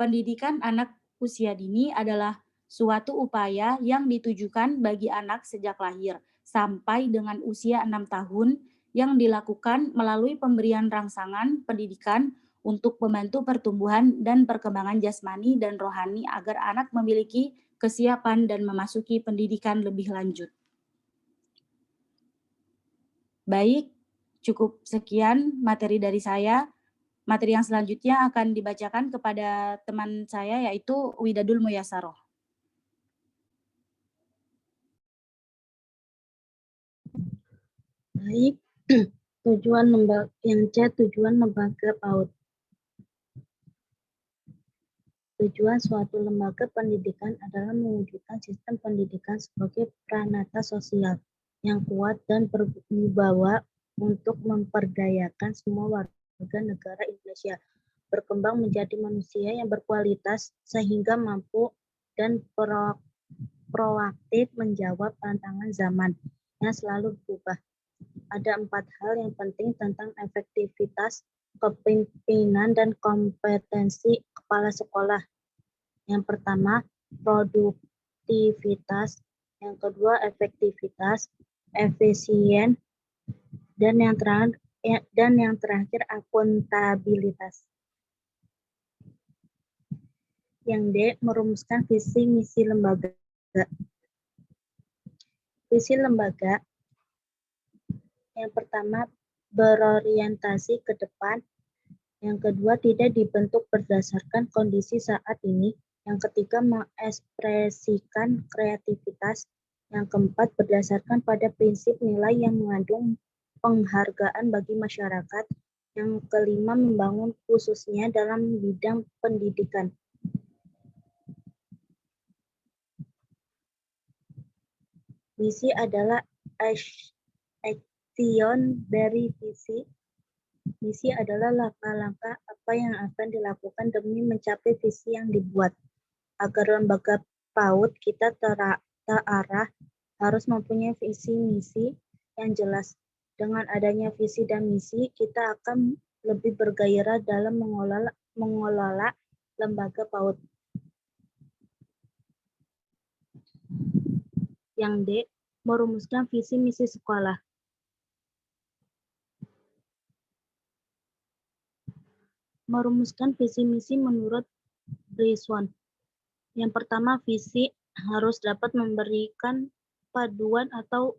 pendidikan anak usia dini adalah suatu upaya yang ditujukan bagi anak sejak lahir sampai dengan usia 6 tahun yang dilakukan melalui pemberian rangsangan pendidikan untuk membantu pertumbuhan dan perkembangan jasmani dan rohani agar anak memiliki kesiapan dan memasuki pendidikan lebih lanjut. Baik, cukup sekian materi dari saya. Materi yang selanjutnya akan dibacakan kepada teman saya yaitu Widadul Muyasaroh. Baik, tujuan lembaga PAUD. Tujuan suatu lembaga pendidikan adalah mewujudkan sistem pendidikan sebagai pranata sosial yang kuat dan berwibawa untuk memperdayakan semua warga negara Indonesia berkembang menjadi manusia yang berkualitas sehingga mampu dan proaktif menjawab tantangan zaman yang selalu berubah. Ada 4 hal yang penting tentang efektivitas kepemimpinan dan kompetensi kepala sekolah. Yang pertama, produktivitas. Yang kedua, efektivitas, efisien, dan yang terakhir akuntabilitas. Yang D, merumuskan visi misi lembaga. Visi lembaga yang pertama, berorientasi ke depan. Yang kedua, tidak dibentuk berdasarkan kondisi saat ini. Yang ketiga, mengekspresikan kreativitas. Yang keempat, berdasarkan pada prinsip nilai yang mengandung penghargaan bagi masyarakat. Yang kelima, membangun khususnya dalam bidang pendidikan. Misi adalah action dari visi. Misi adalah langkah-langkah apa yang akan dilakukan demi mencapai visi yang dibuat. Agar lembaga PAUD kita terarah harus mempunyai visi misi yang jelas. Dengan adanya visi dan misi, kita akan lebih bergairah dalam mengelola lembaga PAUD. Yang D, merumuskan visi misi sekolah. Merumuskan visi misi menurut Brisson. Yang pertama, visi harus dapat memberikan panduan atau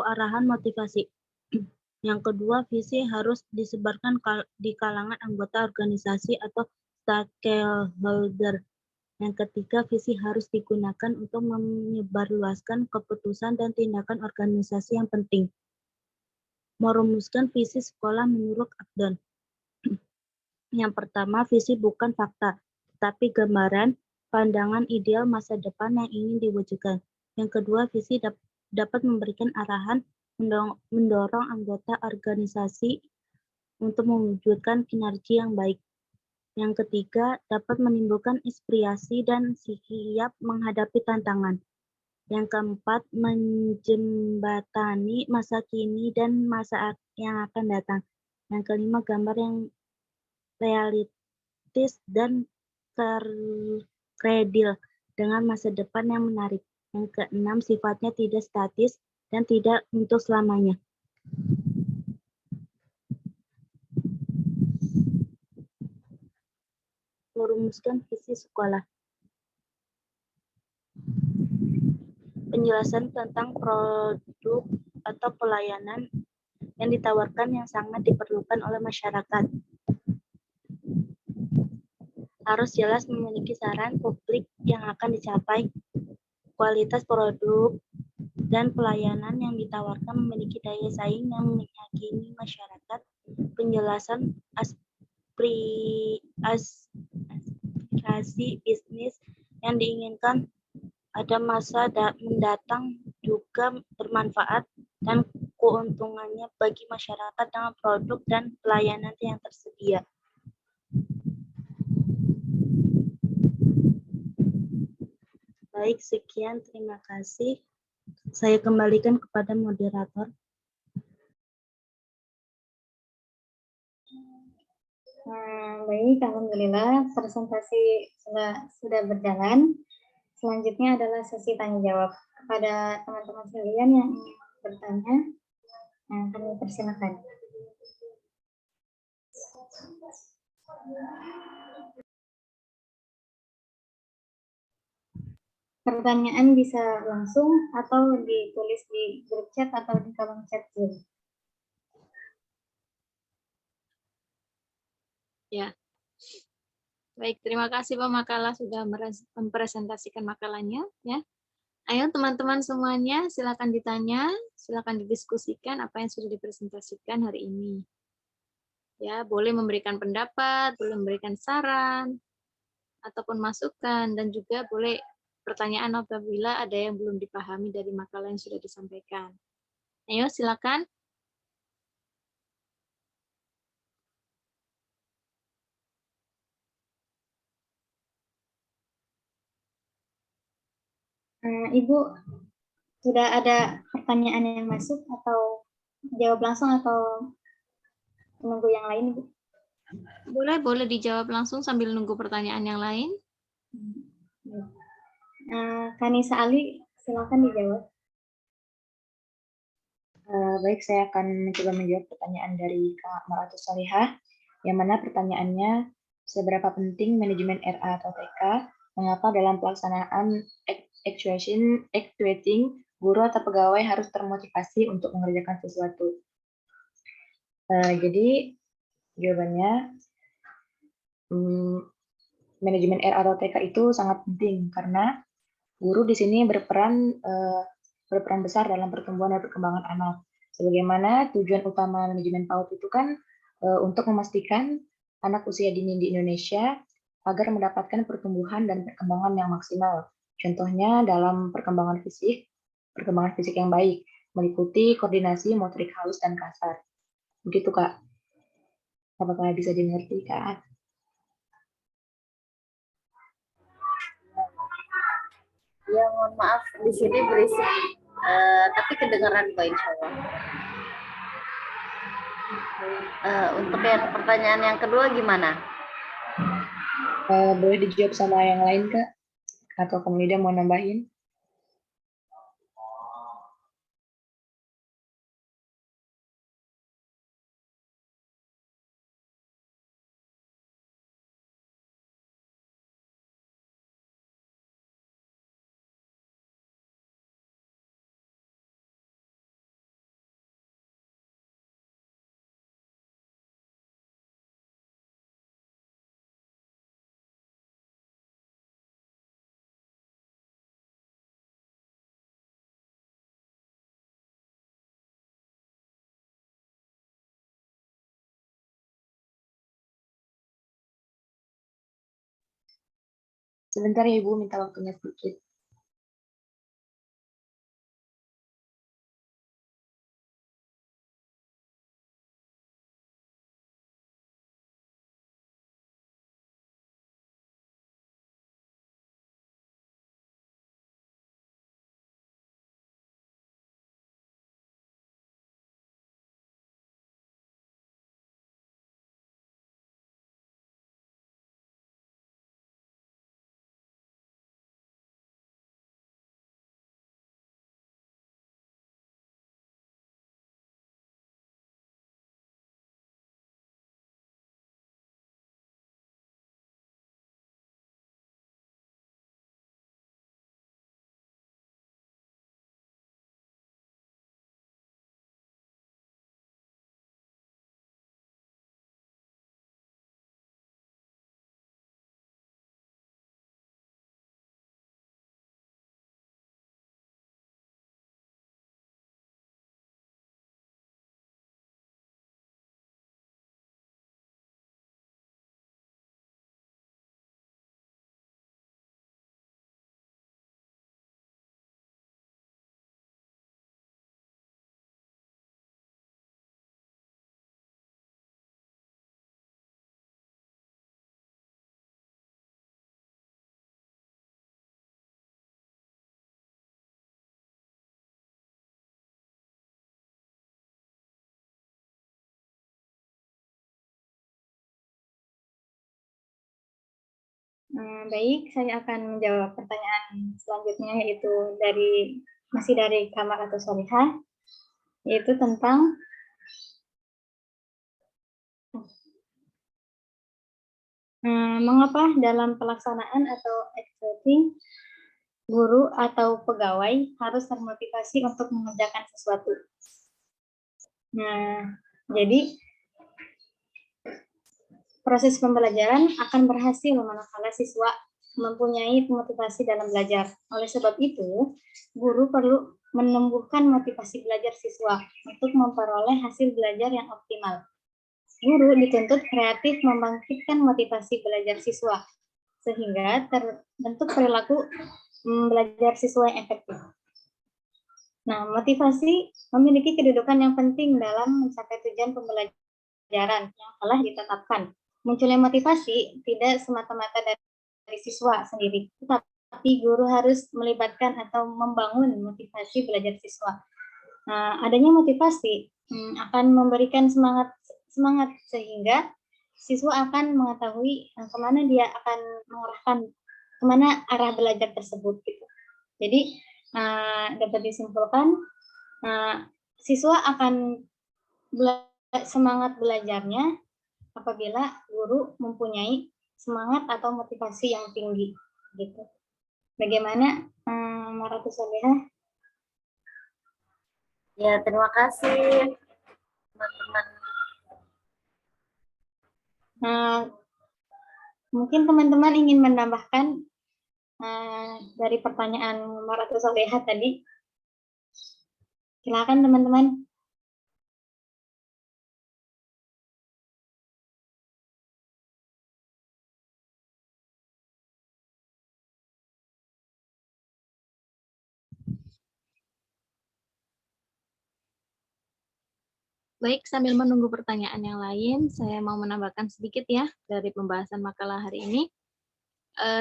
arahan motivasi. Yang kedua, visi harus disebarkan di kalangan anggota organisasi atau stakeholder. Yang ketiga, visi harus digunakan untuk menyebarluaskan keputusan dan tindakan organisasi yang penting. Merumuskan visi sekolah menurut Abdon. Yang pertama, visi bukan fakta, tetapi gambaran, pandangan ideal masa depan yang ingin diwujudkan. Yang kedua, visi dapat memberikan arahan, mendorong anggota organisasi untuk mewujudkan kinerja yang baik. Yang ketiga, dapat menimbulkan inspirasi dan siap menghadapi tantangan. Yang keempat, menjembatani masa kini dan masa yang akan datang. Yang kelima, gambar yang realistis dan terkredil dengan masa depan yang menarik. Yang keenam, sifatnya tidak statis dan tidak untuk selamanya. merumuskan visi sekolah. Penjelasan tentang produk atau pelayanan yang ditawarkan yang sangat diperlukan oleh masyarakat. Harus jelas memiliki saran publik yang akan dicapai. Kualitas produk dan pelayanan yang ditawarkan memiliki daya saing yang meyakini masyarakat. Penjelasan aspirasi bisnis yang diinginkan ada masa mendatang juga bermanfaat dan keuntungannya bagi masyarakat dengan produk dan pelayanan yang tersedia. Baik, sekian. Terima kasih. Saya kembalikan kepada moderator. Baik, alhamdulillah presentasi sudah berjalan. Selanjutnya adalah sesi tanya jawab kepada teman-teman sekalian yang ingin bertanya. Kami persilakan. Pertanyaan bisa langsung atau ditulis di grup chat atau di kolom chat Zoom. Ya. Baik, terima kasih Pak Makala sudah mempresentasikan makalahnya. Ya. Ayo teman-teman semuanya, silakan ditanya, silakan didiskusikan apa yang sudah dipresentasikan hari ini. Ya, boleh memberikan pendapat, boleh memberikan saran, ataupun masukan, dan juga boleh pertanyaan apabila ada yang belum dipahami dari makalah yang sudah disampaikan. Ayo, silakan. Ibu, sudah ada pertanyaan yang masuk atau jawab langsung atau menunggu yang lain, Ibu? Boleh dijawab langsung sambil nunggu pertanyaan yang lain. Kanisa Ali, silakan dijawab. Baik, saya akan mencoba menjawab pertanyaan dari Kak Maratus Salihah, yang mana pertanyaannya, seberapa penting manajemen RA atau TK, mengapa dalam pelaksanaan actuating, guru atau pegawai harus termotivasi untuk mengerjakan sesuatu. Jadi, jawabannya, manajemen RA atau TK itu sangat penting, karena guru di sini berperan besar dalam pertumbuhan dan perkembangan anak. Sebagaimana tujuan utama manajemen PAUD itu kan untuk memastikan anak usia dini di Indonesia agar mendapatkan pertumbuhan dan perkembangan yang maksimal. Contohnya dalam perkembangan fisik yang baik, meliputi koordinasi motorik halus dan kasar. Begitu, Kak. Apakah bisa dimengerti, Kak? Ya, mohon maaf, di sini berisik, tapi kedengaran kok insya Allah. Untuk yang pertanyaan yang kedua gimana? Boleh dijawab sama yang lain, Kak? Atau kamu Lida mau nambahin? Sebentar ya, Ibu, minta waktunya sedikit. Baik, saya akan menjawab pertanyaan selanjutnya, yaitu masih dari Kamar atau Solihah, yaitu tentang mengapa dalam pelaksanaan atau activating guru atau pegawai harus termotivasi untuk mengerjakan sesuatu. Nah, jadi proses pembelajaran akan berhasil manakala siswa mempunyai motivasi dalam belajar. Oleh sebab itu, guru perlu menumbuhkan motivasi belajar siswa untuk memperoleh hasil belajar yang optimal. Guru dituntut kreatif membangkitkan motivasi belajar siswa, sehingga terbentuk perilaku belajar siswa yang efektif. Nah, motivasi memiliki kedudukan yang penting dalam mencapai tujuan pembelajaran yang telah ditetapkan. Munculnya motivasi tidak semata-mata dari siswa sendiri, tetapi guru harus melibatkan atau membangun motivasi belajar siswa. Nah, adanya motivasi akan memberikan semangat sehingga siswa akan mengetahui kemana dia akan mengarahkan, kemana arah belajar tersebut gitu. Jadi dapat disimpulkan siswa akan semangat belajarnya apabila guru mempunyai semangat atau motivasi yang tinggi gitu. Bagaimana Maratu Solihah? Ya, terima kasih teman-teman. Mungkin teman-teman ingin menambahkan dari pertanyaan Maratu Solihah tadi. Silakan teman-teman. Baik, sambil menunggu pertanyaan yang lain, saya mau menambahkan sedikit ya dari pembahasan makalah hari ini.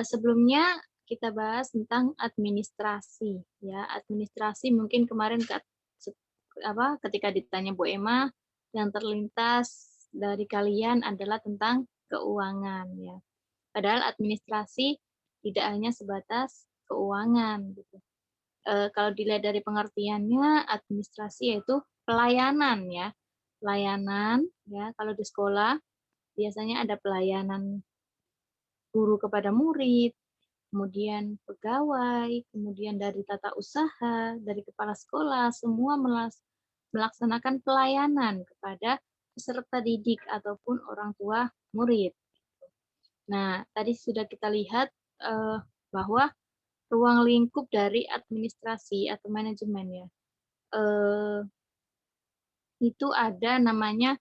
Sebelumnya kita bahas tentang administrasi. Ya, administrasi mungkin kemarin ketika ditanya Bu Emma, yang terlintas dari kalian adalah tentang keuangan. Ya, padahal administrasi tidak hanya sebatas keuangan. Gitu. Kalau dilihat dari pengertiannya, administrasi yaitu pelayanan ya. Pelayanan ya, kalau di sekolah biasanya ada pelayanan guru kepada murid, kemudian pegawai, kemudian dari tata usaha, dari kepala sekolah, semua melaksanakan pelayanan kepada peserta didik ataupun orang tua murid. Nah, tadi sudah kita lihat bahwa ruang lingkup dari administrasi atau manajemen ya, itu ada namanya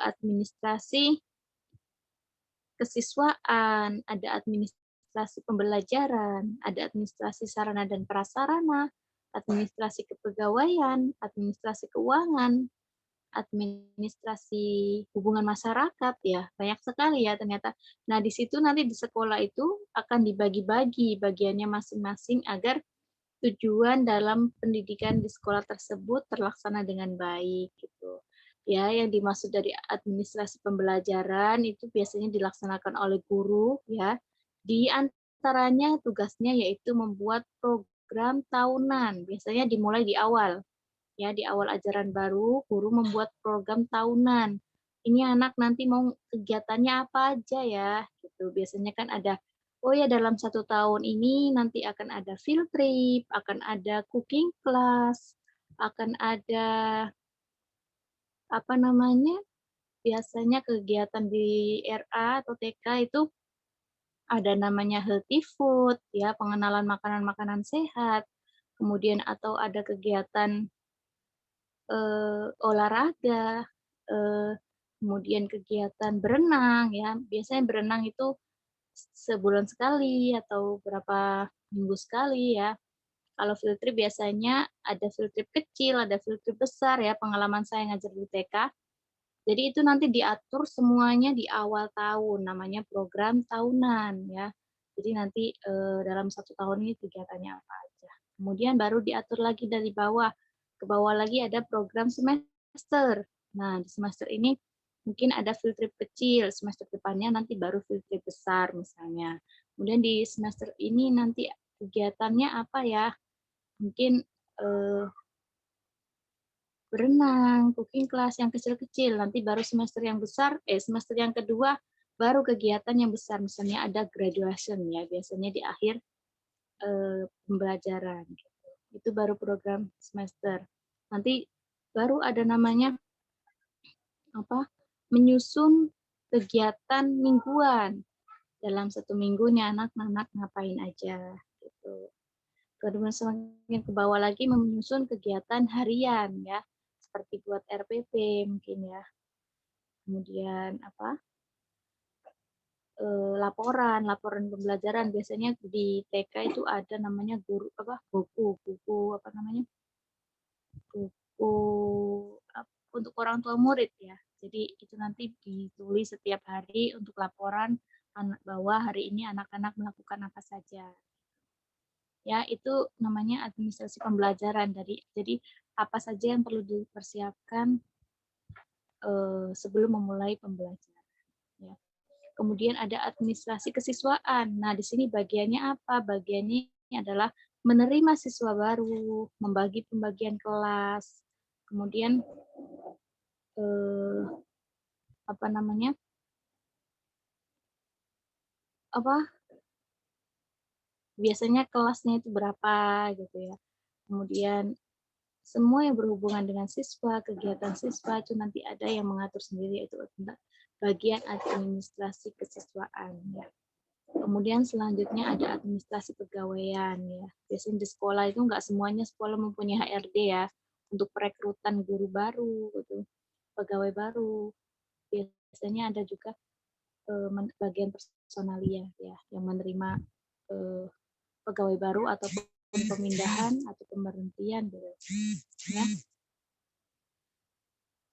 administrasi kesiswaan, ada administrasi pembelajaran, ada administrasi sarana dan prasarana, administrasi kepegawaian, administrasi keuangan, administrasi hubungan masyarakat ya, banyak sekali ya ternyata. Nah, di situ nanti di sekolah itu akan dibagi-bagi bagiannya masing-masing agar tujuan dalam pendidikan di sekolah tersebut terlaksana dengan baik gitu. Ya, yang dimaksud dari administrasi pembelajaran itu biasanya dilaksanakan oleh guru ya. Di antaranya tugasnya yaitu membuat program tahunan. Biasanya dimulai di awal. Ya, di awal ajaran baru guru membuat program tahunan. Ini anak nanti mau kegiatannya apa aja ya gitu. Biasanya kan ada oh ya dalam 1 tahun ini nanti akan ada field trip, akan ada cooking class, akan ada apa namanya, biasanya kegiatan di RA atau TK itu ada namanya healthy food, ya pengenalan makanan-makanan sehat, kemudian atau ada kegiatan olahraga, kemudian kegiatan berenang ya, biasanya berenang itu sebulan sekali atau berapa minggu sekali ya. Kalau field trip biasanya ada field trip kecil, ada field trip besar ya, pengalaman saya ngajar di TK. Jadi itu nanti diatur semuanya di awal tahun, namanya program tahunan ya. Jadi nanti dalam 1 tahun ini kegiatannya apa aja. Kemudian baru diatur lagi dari bawah, ke bawah lagi ada program semester. Nah, di semester ini mungkin ada field trip kecil, semester depannya nanti baru field trip besar misalnya. Kemudian di semester ini nanti kegiatannya apa ya? Mungkin berenang, cooking class yang kecil-kecil, nanti baru semester yang besar, semester yang kedua baru kegiatan yang besar, misalnya ada graduation ya, biasanya di akhir pembelajaran. Gitu. Itu baru program semester. Nanti baru ada namanya apa? Menyusun kegiatan mingguan. Dalam 1 minggunya anak-anak ngapain aja gitu. Kemudian semakin ke bawah lagi menyusun kegiatan harian ya, seperti buat RPP mungkin ya. Kemudian apa? Laporan pembelajaran biasanya di TK itu ada namanya buku apa namanya? Buku untuk orang tua murid ya. Jadi itu nanti ditulis setiap hari untuk laporan bahwa hari ini anak-anak melakukan apa saja. Ya, itu namanya administrasi pembelajaran. Jadi apa saja yang perlu dipersiapkan sebelum memulai pembelajaran. Ya. Kemudian ada administrasi kesiswaan. Nah, di sini bagiannya apa? Bagiannya adalah menerima siswa baru, membagi pembagian kelas, kemudian apa namanya? Biasanya kelasnya itu berapa gitu ya. Kemudian semua yang berhubungan dengan siswa, kegiatan siswa itu nanti ada yang mengatur sendiri, itu bagian administrasi kesiswaan ya. Kemudian selanjutnya ada administrasi pegawaian ya. Biasanya di sekolah itu nggak semuanya sekolah mempunyai HRD ya, untuk perekrutan guru baru gitu, pegawai baru. Biasanya ada juga bagian personalia ya, yang menerima pegawai baru ataupun pemindahan atau pemberhentian gitu ya.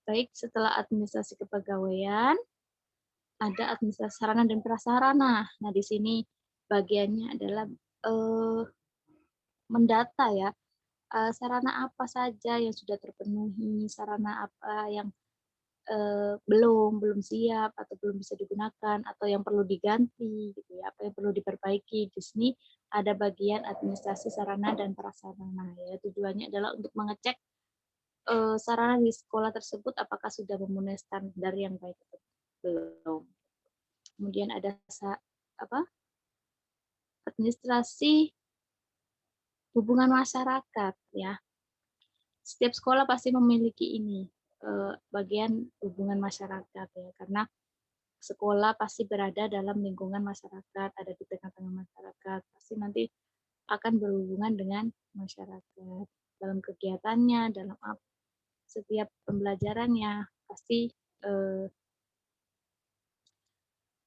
Baik, setelah administrasi kepegawaian ada administrasi sarana dan prasarana. Nah, di sini bagiannya adalah mendata ya, sarana apa saja yang sudah terpenuhi, sarana apa yang belum siap atau belum bisa digunakan atau yang perlu diganti gitu ya, apa yang perlu diperbaiki. Di sini ada bagian administrasi sarana dan prasarana ya, tujuannya adalah untuk mengecek sarana di sekolah tersebut apakah sudah memenuhi standar yang baik atau belum. Kemudian ada administrasi hubungan masyarakat ya. Setiap sekolah pasti memiliki ini bagian hubungan masyarakat ya, karena sekolah pasti berada dalam lingkungan masyarakat, ada di tengah-tengah masyarakat, pasti nanti akan berhubungan dengan masyarakat dalam kegiatannya, dalam setiap pembelajarannya pasti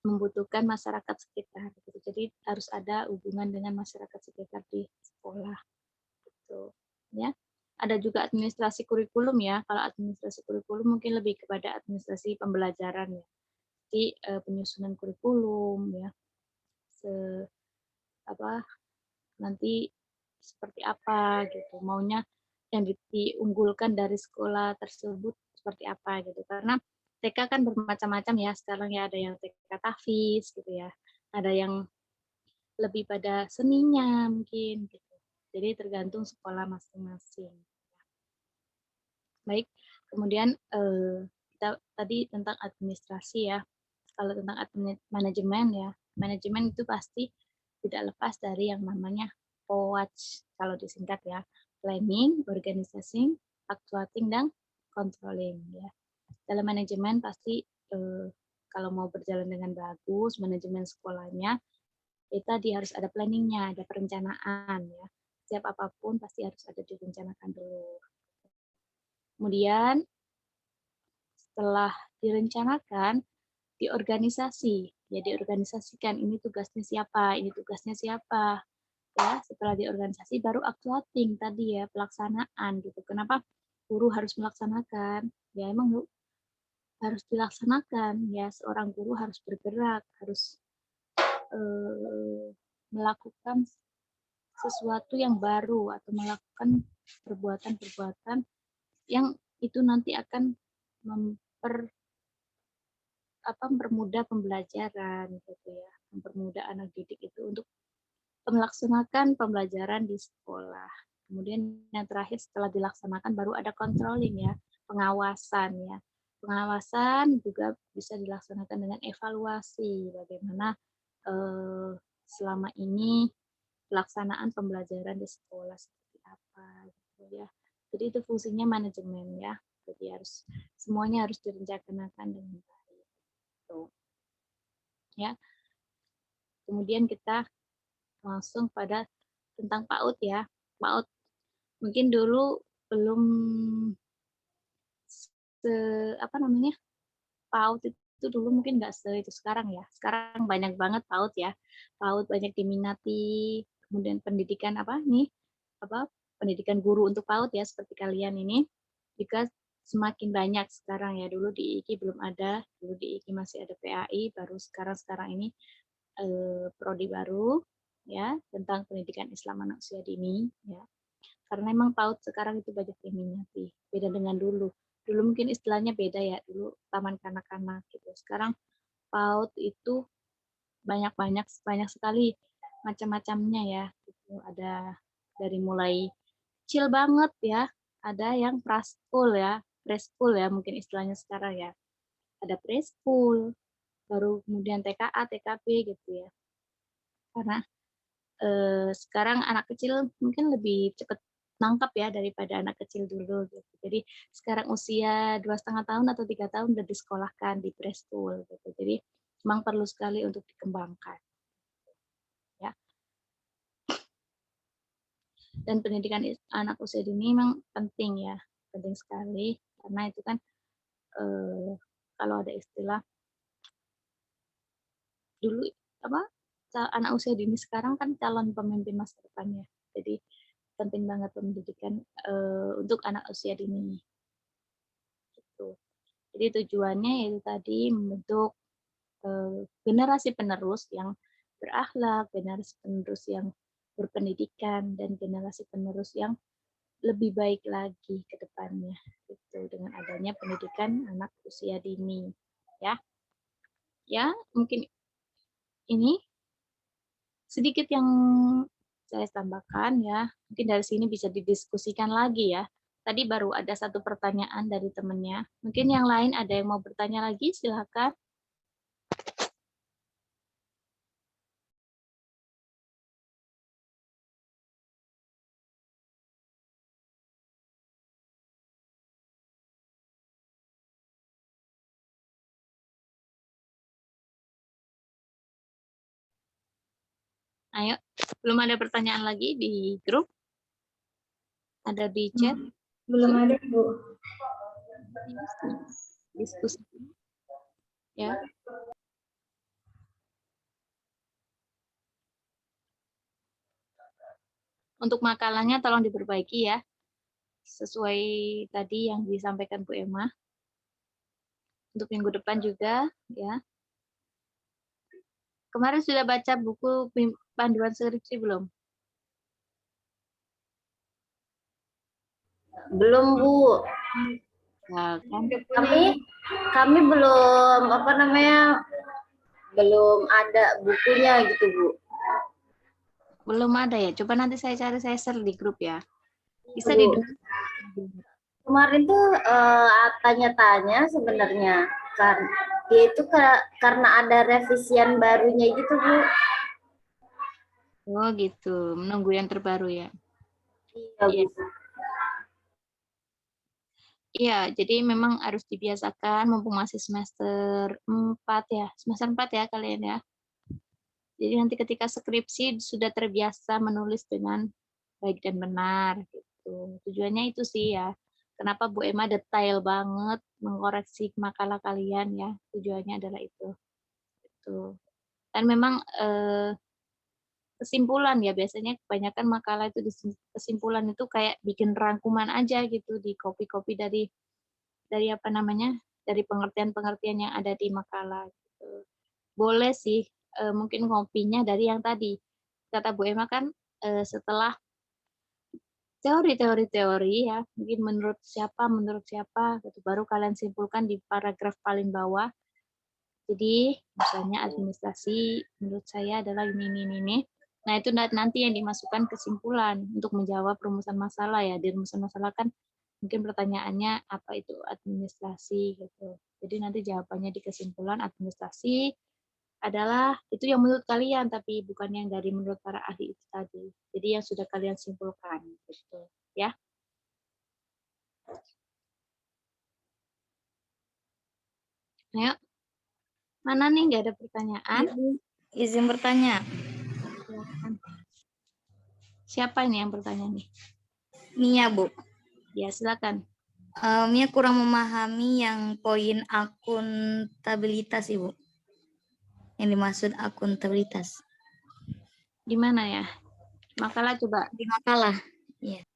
membutuhkan masyarakat sekitar. Gitu. Jadi harus ada hubungan dengan masyarakat sekitar di sekolah. Gitu. Ya. Ada juga administrasi kurikulum ya. Kalau administrasi kurikulum mungkin lebih kepada administrasi pembelajaran ya. Jadi penyusunan kurikulum ya. Nanti seperti apa gitu. Maunya yang diunggulkan dari sekolah tersebut seperti apa gitu. Karena TK kan bermacam-macam ya. Sekarang ya ada yang TK tahfiz gitu ya. Ada yang lebih pada seninya mungkin gitu. Jadi tergantung sekolah masing-masing. Baik, kemudian kita tadi tentang administrasi ya. Kalau tentang manajemen ya, manajemen itu pasti tidak lepas dari yang namanya POWACH kalau disingkat ya, planning, organizing, actuating, dan controlling ya. Dalam manajemen pasti kalau mau berjalan dengan bagus manajemen sekolahnya, tadi harus ada planningnya, ada perencanaan ya. Setiap apapun pasti harus ada direncanakan dulu. Kemudian setelah direncanakan, diorganisasi, ya diorganisasikan ini tugasnya siapa, ini tugasnya siapa. Ya, setelah diorganisasi baru actuating tadi ya, pelaksanaan gitu. Kenapa guru harus melaksanakan? Ya emang harus dilaksanakan ya, seorang guru harus bergerak, harus melakukan sesuatu yang baru atau melakukan perbuatan-perbuatan yang itu nanti akan mempermudah pembelajaran gitu ya, mempermudah anak didik itu untuk melaksanakan pembelajaran di sekolah. Kemudian yang terakhir setelah dilaksanakan baru ada controlling ya, pengawasan ya. Pengawasan juga bisa dilaksanakan dengan evaluasi bagaimana selama ini pelaksanaan pembelajaran di sekolah seperti apa gitu ya. Jadi itu fungsinya manajemen ya. Jadi semuanya harus direncanakan dengan baik. Gitu. Ya. Kemudian kita langsung pada tentang PAUD ya. PAUD mungkin dulu belum PAUD itu dulu mungkin nggak itu sekarang ya. Sekarang banyak banget PAUD ya. PAUD banyak diminati. Kemudian pendidikan pendidikan guru untuk PAUD ya seperti kalian ini juga semakin banyak sekarang ya. Dulu di IKI belum ada, dulu di IKI masih ada PAI, baru sekarang ini prodi baru ya tentang pendidikan Islam anak usia dini ya. Karena memang PAUD sekarang itu banyak diminati, beda dengan dulu. Dulu mungkin istilahnya beda ya, dulu taman kanak-kanak gitu. Sekarang PAUD itu banyak sekali macam-macamnya ya. Gitu. Ada dari mulai kecil banget ya, ada yang preschool ya mungkin istilahnya sekarang ya. Ada preschool, baru kemudian TKA, TKP gitu ya. Karena sekarang anak kecil mungkin lebih cepat nangkap ya daripada anak kecil dulu gitu. Jadi sekarang usia 2,5 tahun atau 3 tahun udah disekolahkan di preschool gitu. Jadi memang perlu sekali untuk dikembangkan. Ya. Dan pendidikan anak usia dini memang penting ya, penting sekali karena itu kan kalau ada istilah dulu anak usia dini sekarang kan calon pemimpin masa depannya. Jadi penting banget pendidikan untuk anak usia dini. Gitu. Jadi tujuannya yaitu tadi membentuk generasi penerus yang berakhlak, generasi penerus yang berpendidikan, dan generasi penerus yang lebih baik lagi ke depannya. Gitu, dengan adanya pendidikan anak usia dini. Ya, mungkin ini sedikit yang saya tambahkan ya. Mungkin dari sini bisa didiskusikan lagi ya. Tadi baru ada satu pertanyaan dari temannya. Mungkin yang lain ada yang mau bertanya lagi, silakan. Ayo, belum ada pertanyaan lagi di grup? Ada di chat? Belum ada, Bu. Diskusi. Ya. Untuk makalahnya tolong diperbaiki ya. Sesuai tadi yang disampaikan Bu Emma. Untuk minggu depan juga ya. Kemarin sudah baca buku panduan skripsi belum? Belum, Bu. Nah, kan? Kami belum belum ada bukunya gitu, Bu. Belum ada ya. Coba nanti saya cari, saya share di grup ya. Bisa Bu. didengar. Kemarin tuh tanya-tanya sebenarnya kan dia itu karena ada revisian barunya gitu, Bu. Oh gitu, menunggu yang terbaru ya. Iya, Bu. Iya, jadi memang harus dibiasakan mumpung masih semester 4 ya. Semester 4 ya kalian ya. Jadi nanti ketika skripsi sudah terbiasa menulis dengan baik dan benar gitu. Tujuannya itu sih ya. Kenapa Bu Emma detail banget mengoreksi makalah kalian ya. Tujuannya adalah itu. Gitu. Dan memang kesimpulan ya, biasanya kebanyakan makalah itu kesimpulan itu kayak bikin rangkuman aja gitu, di copy-copy dari dari pengertian-pengertian yang ada di makalah gitu. Boleh sih mungkin ngopinya dari yang tadi kata Bu Emma kan setelah teori ya, mungkin menurut siapa gitu, baru kalian simpulkan di paragraf paling bawah Jadi misalnya administrasi menurut saya adalah ini. Nah itu nanti yang dimasukkan kesimpulan untuk menjawab rumusan masalah ya. Di rumusan masalah kan mungkin pertanyaannya apa itu administrasi gitu. Jadi nanti jawabannya di kesimpulan administrasi adalah itu yang menurut kalian tapi bukan yang dari menurut para ahli itu tadi. Jadi yang sudah kalian simpulkan gitu ya. Ayo. Mana nih nggak ada pertanyaan? Izin bertanya. Silakan. Siapa ini yang bertanya nih? Mia, Bu. Ya, silakan. Mia kurang memahami yang poin akuntabilitas, Ibu. Yang dimaksud akuntabilitas. Di mana ya? Makalah coba. Di makalah. Iya.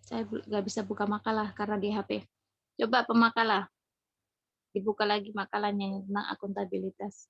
Saya nggak bisa buka makalah karena di HP. Coba pemakalah. Dibuka lagi makalahnya tentang akuntabilitas.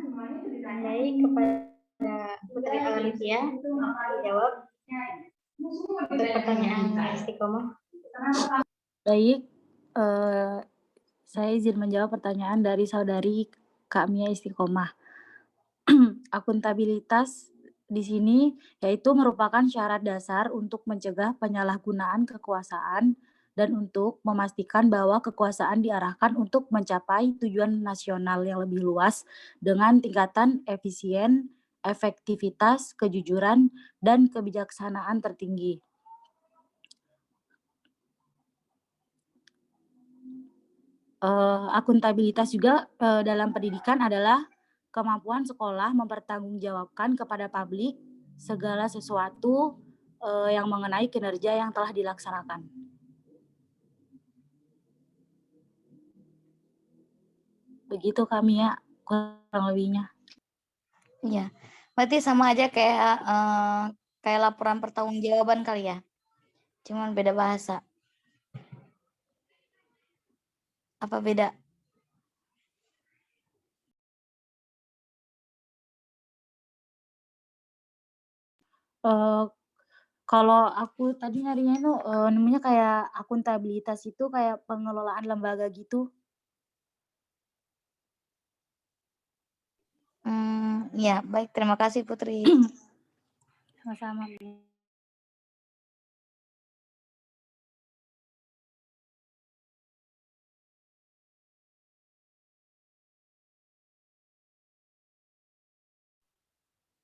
Baik, kepada Putri Alicia dijawab untuk pertanyaan Istiqomah. Baik, saya izin menjawab pertanyaan dari saudari Kak Mia Istiqomah. Akuntabilitas di sini yaitu merupakan syarat dasar untuk mencegah penyalahgunaan kekuasaan dan untuk memastikan bahwa kekuasaan diarahkan untuk mencapai tujuan nasional yang lebih luas dengan tingkatan efisien, efektivitas, kejujuran, dan kebijaksanaan tertinggi. Akuntabilitas juga dalam pendidikan adalah kemampuan sekolah mempertanggungjawabkan kepada publik segala sesuatu yang mengenai kinerja yang telah dilaksanakan. Begitu kami ya, kurang lebihnya. Iya. Berarti sama aja kayak laporan pertanggungjawaban kali ya. Cuman beda bahasa. Apa beda? Eh, Kalau aku tadi nyarinya itu namanya kayak akuntabilitas itu kayak pengelolaan lembaga gitu. Ya, baik. Terima kasih, Putri. Sama-sama.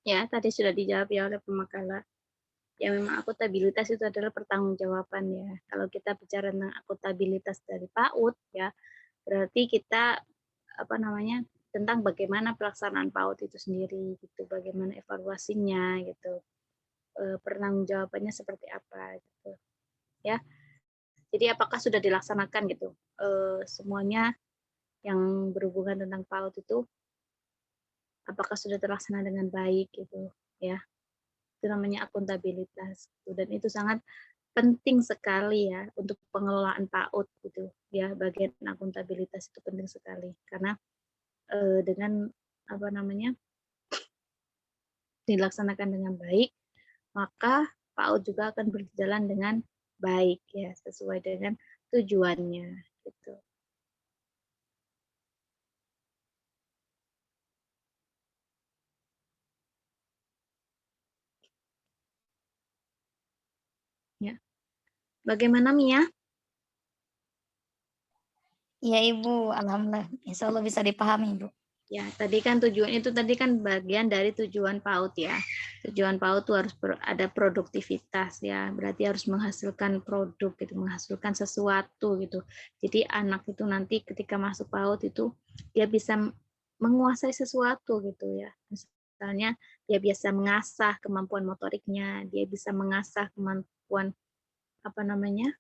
Ya, tadi sudah dijawab ya oleh pemakala. Ya memang akuntabilitas itu adalah pertanggungjawaban ya. Kalau kita bicara tentang akuntabilitas dari PAUD ya, berarti kita apa namanya tentang bagaimana pelaksanaan PAUD itu sendiri gitu, bagaimana evaluasinya gitu, pertanggungjawabannya seperti apa gitu ya. Jadi apakah sudah dilaksanakan gitu semuanya yang berhubungan tentang PAUD itu apakah sudah terlaksana dengan baik gitu ya. Itu namanya akuntabilitas gitu. Dan itu sangat penting sekali ya untuk pengelolaan PAUD gitu ya, bagian akuntabilitas itu penting sekali karena dengan apa namanya dilaksanakan dengan baik maka PAUD juga akan berjalan dengan baik ya sesuai dengan tujuannya gitu. Ya. Bagaimana Mia? Iya, Ibu. Alhamdulillah. Insya Allah bisa dipahami, Ibu. Ya, tadi kan tujuan itu tadi kan bagian dari tujuan PAUD ya. Tujuan PAUD itu harus ada produktivitas ya, berarti harus menghasilkan produk gitu, menghasilkan sesuatu gitu. Jadi anak itu nanti ketika masuk PAUD itu dia bisa menguasai sesuatu gitu ya. Misalnya dia bisa mengasah kemampuan motoriknya, dia bisa mengasah kemampuan apa namanya?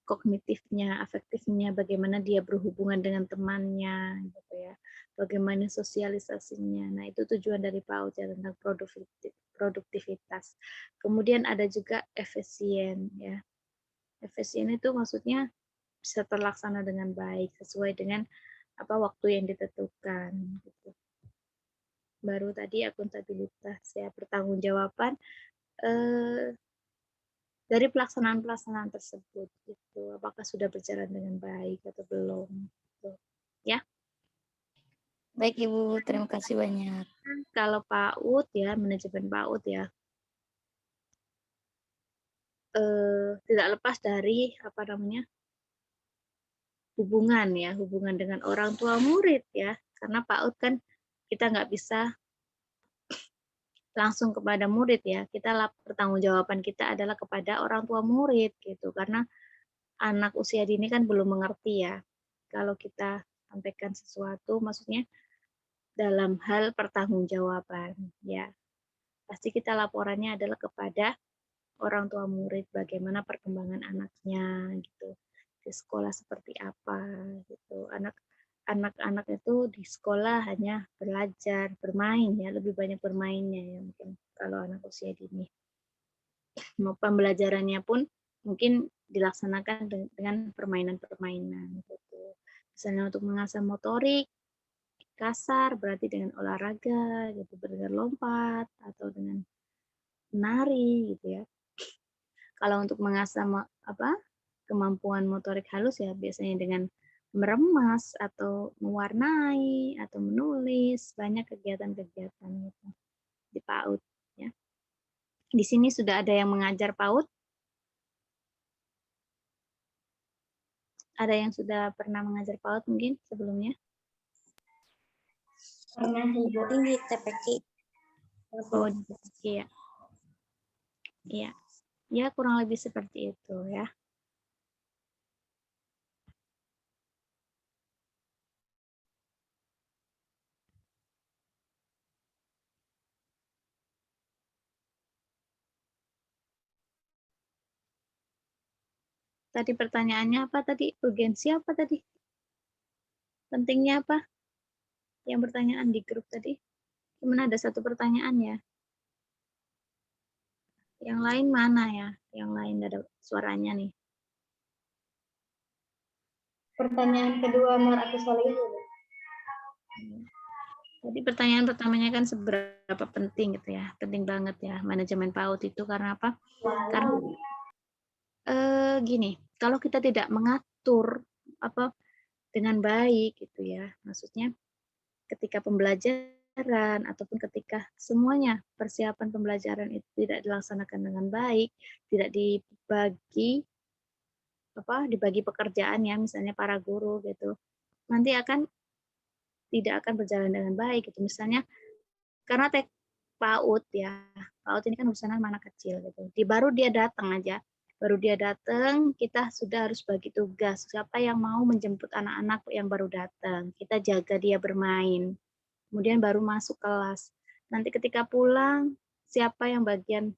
Kognitifnya, afektifnya, bagaimana dia berhubungan dengan temannya, gitu ya, bagaimana sosialisasinya. Nah, itu tujuan dari PAUD ya tentang produktivitas. Kemudian ada juga efisien ya. Efisien itu maksudnya bisa terlaksana dengan baik sesuai dengan apa waktu yang ditentukan. Gitu. Baru tadi akuntabilitas ya, pertanggungjawaban dari pelaksanaan tersebut gitu apakah sudah berjalan dengan baik atau belum gitu. Ya. Baik, Ibu. Terima kasih banyak. Kalau PAUD ya manajemen PAUD ya tidak lepas dari apa namanya hubungan dengan orang tua murid ya karena PAUD kan kita nggak bisa langsung kepada murid ya kita pertanggungjawaban kita adalah kepada orang tua murid gitu karena anak usia dini kan belum mengerti ya. Kalau kita sampaikan sesuatu, maksudnya dalam hal pertanggungjawaban, ya pasti kita laporannya adalah kepada orang tua murid bagaimana perkembangan anaknya gitu di sekolah seperti apa gitu anak-anak itu di sekolah hanya belajar bermain ya lebih banyak bermainnya ya mungkin kalau anak usia dini pembelajarannya pun mungkin dilaksanakan dengan permainan-permainan gitu. Misalnya untuk mengasah motorik kasar berarti dengan olahraga gitu, dengan lompat atau dengan menari gitu ya. Kalau untuk mengasah kemampuan motorik halus ya biasanya dengan meremas atau mewarnai atau menulis, banyak kegiatan-kegiatan gitu di PAUD ya. Di sini sudah ada yang mengajar PAUD? Ada yang sudah pernah mengajar PAUD mungkin sebelumnya? Pernah Ibu. Tinggi TPQ. Oh, iya. Iya. Ya, kurang lebih seperti itu ya. Tadi pertanyaannya apa tadi? Urgensi apa tadi? Pentingnya apa? Yang pertanyaan di grup tadi. Gimana ada satu pertanyaan ya? Yang lain mana ya? Yang lain ada suaranya nih. Pertanyaan kedua Nur atau Solihin. Jadi pertanyaan pertamanya kan seberapa penting gitu ya, penting banget ya manajemen PAUD itu karena apa? Karena gini, kalau kita tidak mengatur apa dengan baik gitu ya, maksudnya ketika pembelajaran ataupun ketika semuanya persiapan pembelajaran itu tidak dilaksanakan dengan baik, tidak dibagi pekerjaan ya, misalnya para guru gitu, nanti tidak akan berjalan dengan baik gitu. Misalnya karena PAUD ya, PAUD ini kan urusan sama anak kecil gitu. Baru dia datang aja, kita sudah harus bagi tugas. Siapa yang mau menjemput anak-anak yang baru datang, kita jaga dia bermain. Kemudian baru masuk kelas. Nanti ketika pulang, siapa yang bagian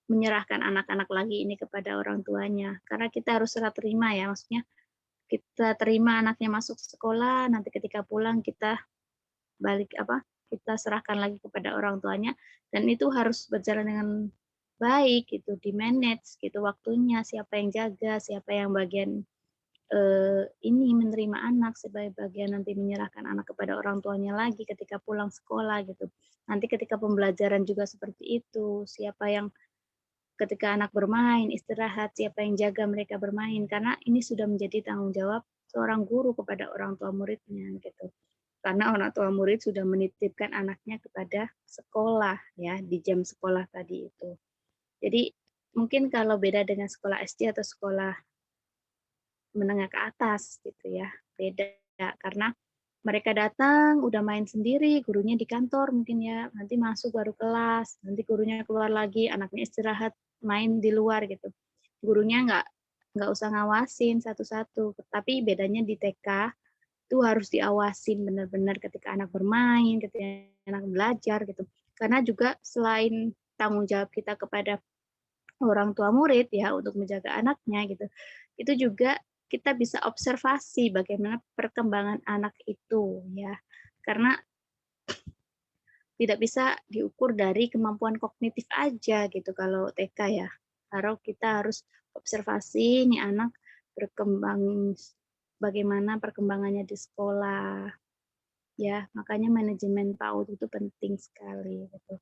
menyerahkan anak-anak lagi ini kepada orang tuanya. Karena kita harus serah terima ya, maksudnya kita terima anaknya masuk sekolah, nanti ketika pulang kita kita serahkan lagi kepada orang tuanya, dan itu harus berjalan dengan baik gitu, di manage gitu waktunya, siapa yang jaga, siapa yang bagian ini menerima anak, sebagai bagian nanti menyerahkan anak kepada orang tuanya lagi ketika pulang sekolah gitu. Nanti ketika pembelajaran juga seperti itu, siapa yang ketika anak bermain, istirahat, siapa yang jaga mereka bermain, karena ini sudah menjadi tanggung jawab seorang guru kepada orang tua muridnya gitu. Karena orang tua murid sudah menitipkan anaknya kepada sekolah ya, di jam sekolah tadi itu. Jadi mungkin kalau beda dengan sekolah SD atau sekolah menengah ke atas gitu ya, beda karena mereka datang udah main sendiri, gurunya di kantor mungkin ya, nanti masuk baru kelas, nanti gurunya keluar lagi, anaknya istirahat main di luar gitu. Gurunya nggak usah ngawasin satu-satu, tapi bedanya di TK itu harus diawasin benar-benar ketika anak bermain, ketika anak belajar gitu. Karena juga selain tanggung jawab kita kepada orang tua murid ya untuk menjaga anaknya gitu, itu juga kita bisa observasi bagaimana perkembangan anak itu ya, karena tidak bisa diukur dari kemampuan kognitif aja gitu kalau TK ya. Kalau kita harus observasi nih anak berkembang bagaimana perkembangannya di sekolah ya, makanya manajemen PAUD itu penting sekali gitu.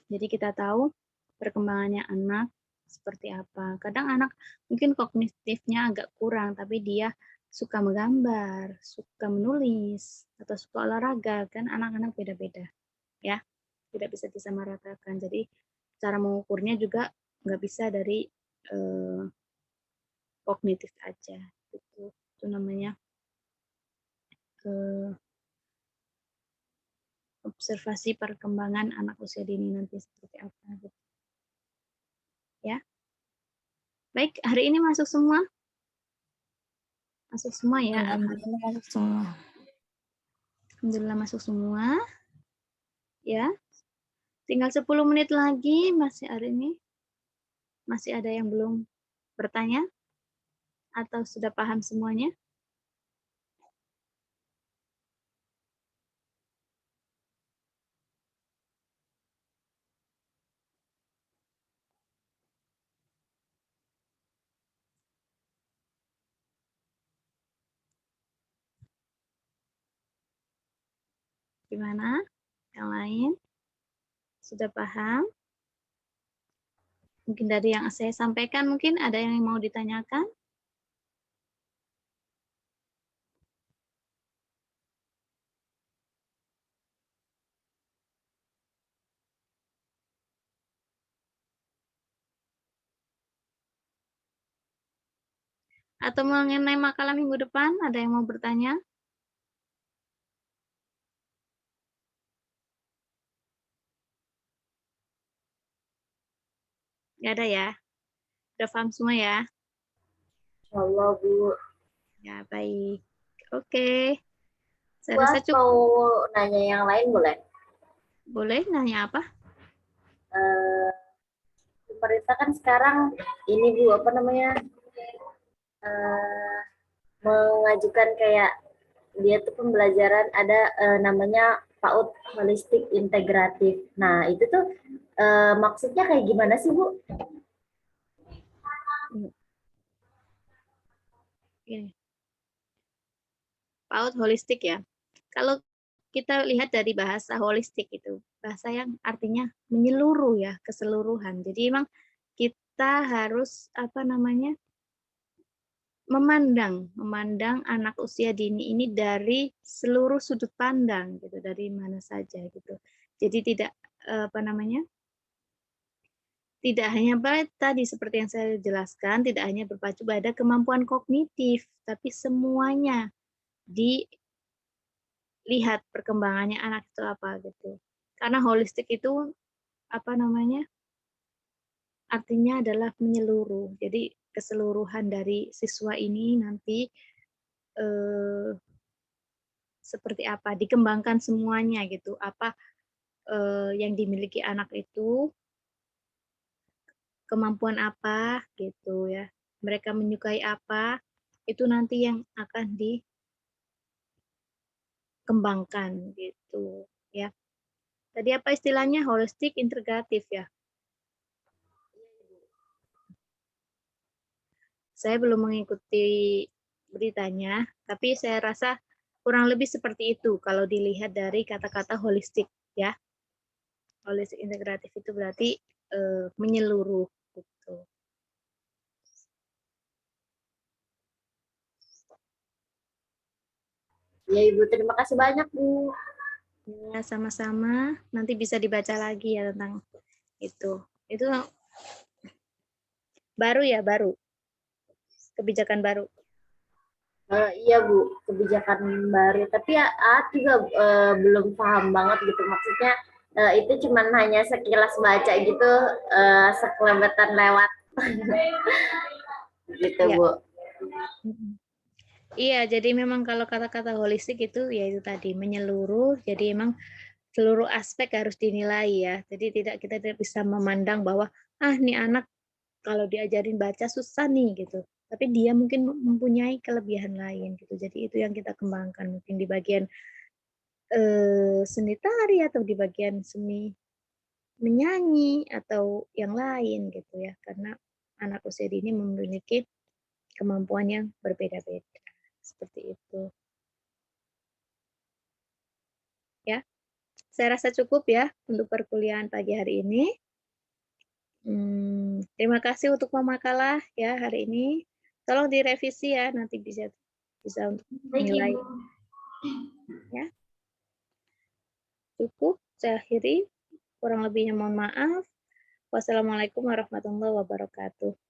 Jadi kita tahu perkembangannya anak seperti apa. Kadang anak mungkin kognitifnya agak kurang, tapi dia suka menggambar, suka menulis, atau suka olahraga, kan anak-anak beda-beda, ya, tidak bisa disamaratakan. Jadi cara mengukurnya juga nggak bisa dari kognitif aja, itu namanya observasi perkembangan anak usia dini nanti seperti apa, gitu. Ya. Baik, hari ini masuk semua? Masuk semua ya? Alhamdulillah masuk semua. Alhamdulillah masuk semua. Ya. Tinggal 10 menit lagi, masih hari ini. Masih ada yang belum bertanya? Atau sudah paham semuanya? Gimana? Yang lain? Sudah paham? Mungkin dari yang saya sampaikan, mungkin ada yang mau ditanyakan? Atau mengenai makalah minggu depan, ada yang mau bertanya? Nggak ada ya? Udah paham semua ya? Insyaallah, Bu. Ya, baik. Oke. Saya Bu, rasa cukup. mau nanya yang lain boleh? Boleh nanya apa? Pemerintah kan sekarang ini Bu, apa namanya, mengajukan kayak dia tuh pembelajaran ada namanya PAUD holistik integratif. Nah, itu tuh maksudnya kayak gimana sih, Bu? ini. PAUD holistik ya. Kalau kita lihat dari bahasa holistik itu, bahasa yang artinya menyeluruh ya, keseluruhan. Jadi memang kita harus memandang anak usia dini ini dari seluruh sudut pandang gitu, dari mana saja gitu. Jadi tidak tidak hanya tadi seperti yang saya jelaskan, tidak hanya berpacu pada kemampuan kognitif, tapi semuanya dilihat perkembangannya anak itu apa gitu. Karena holistik itu artinya adalah menyeluruh. Jadi keseluruhan dari siswa ini nanti seperti apa, dikembangkan semuanya gitu. Apa yang dimiliki anak itu, kemampuan apa gitu ya. Mereka menyukai apa, itu nanti yang akan dikembangkan gitu ya. Tadi apa istilahnya? Holistik integratif ya. Saya belum mengikuti beritanya, tapi saya rasa kurang lebih seperti itu kalau dilihat dari kata-kata holistik ya. Holistik integratif itu berarti menyeluruh gitu. Ya Ibu, terima kasih banyak Bu. Ya, sama-sama. Nanti bisa dibaca lagi ya tentang itu. Itu baru ya, baru. Kebijakan baru. Iya Bu, kebijakan baru. Tapi ya juga belum paham banget gitu. Maksudnya itu cuman hanya sekilas baca gitu, sekelebetan lewat. Gitu Ya. Bu. Iya, jadi memang kalau kata-kata holistik itu ya itu tadi menyeluruh. Jadi memang seluruh aspek harus dinilai ya. Jadi kita tidak bisa memandang bahwa nih anak kalau diajarin baca susah nih gitu. Tapi dia mungkin mempunyai kelebihan lain gitu. Jadi itu yang kita kembangkan mungkin di bagian seni tari atau di bagian seni menyanyi atau yang lain gitu ya. Karena anak usia dini memiliki kemampuan yang berbeda-beda. Seperti itu. Ya. Saya rasa cukup ya untuk perkuliahan pagi hari ini. Terima kasih untuk pemakalah ya hari ini. Tolong direvisi ya, nanti bisa untuk menilai. Ya. Cukup, saya akhiri. Kurang lebihnya mohon maaf. Wassalamualaikum warahmatullahi wabarakatuh.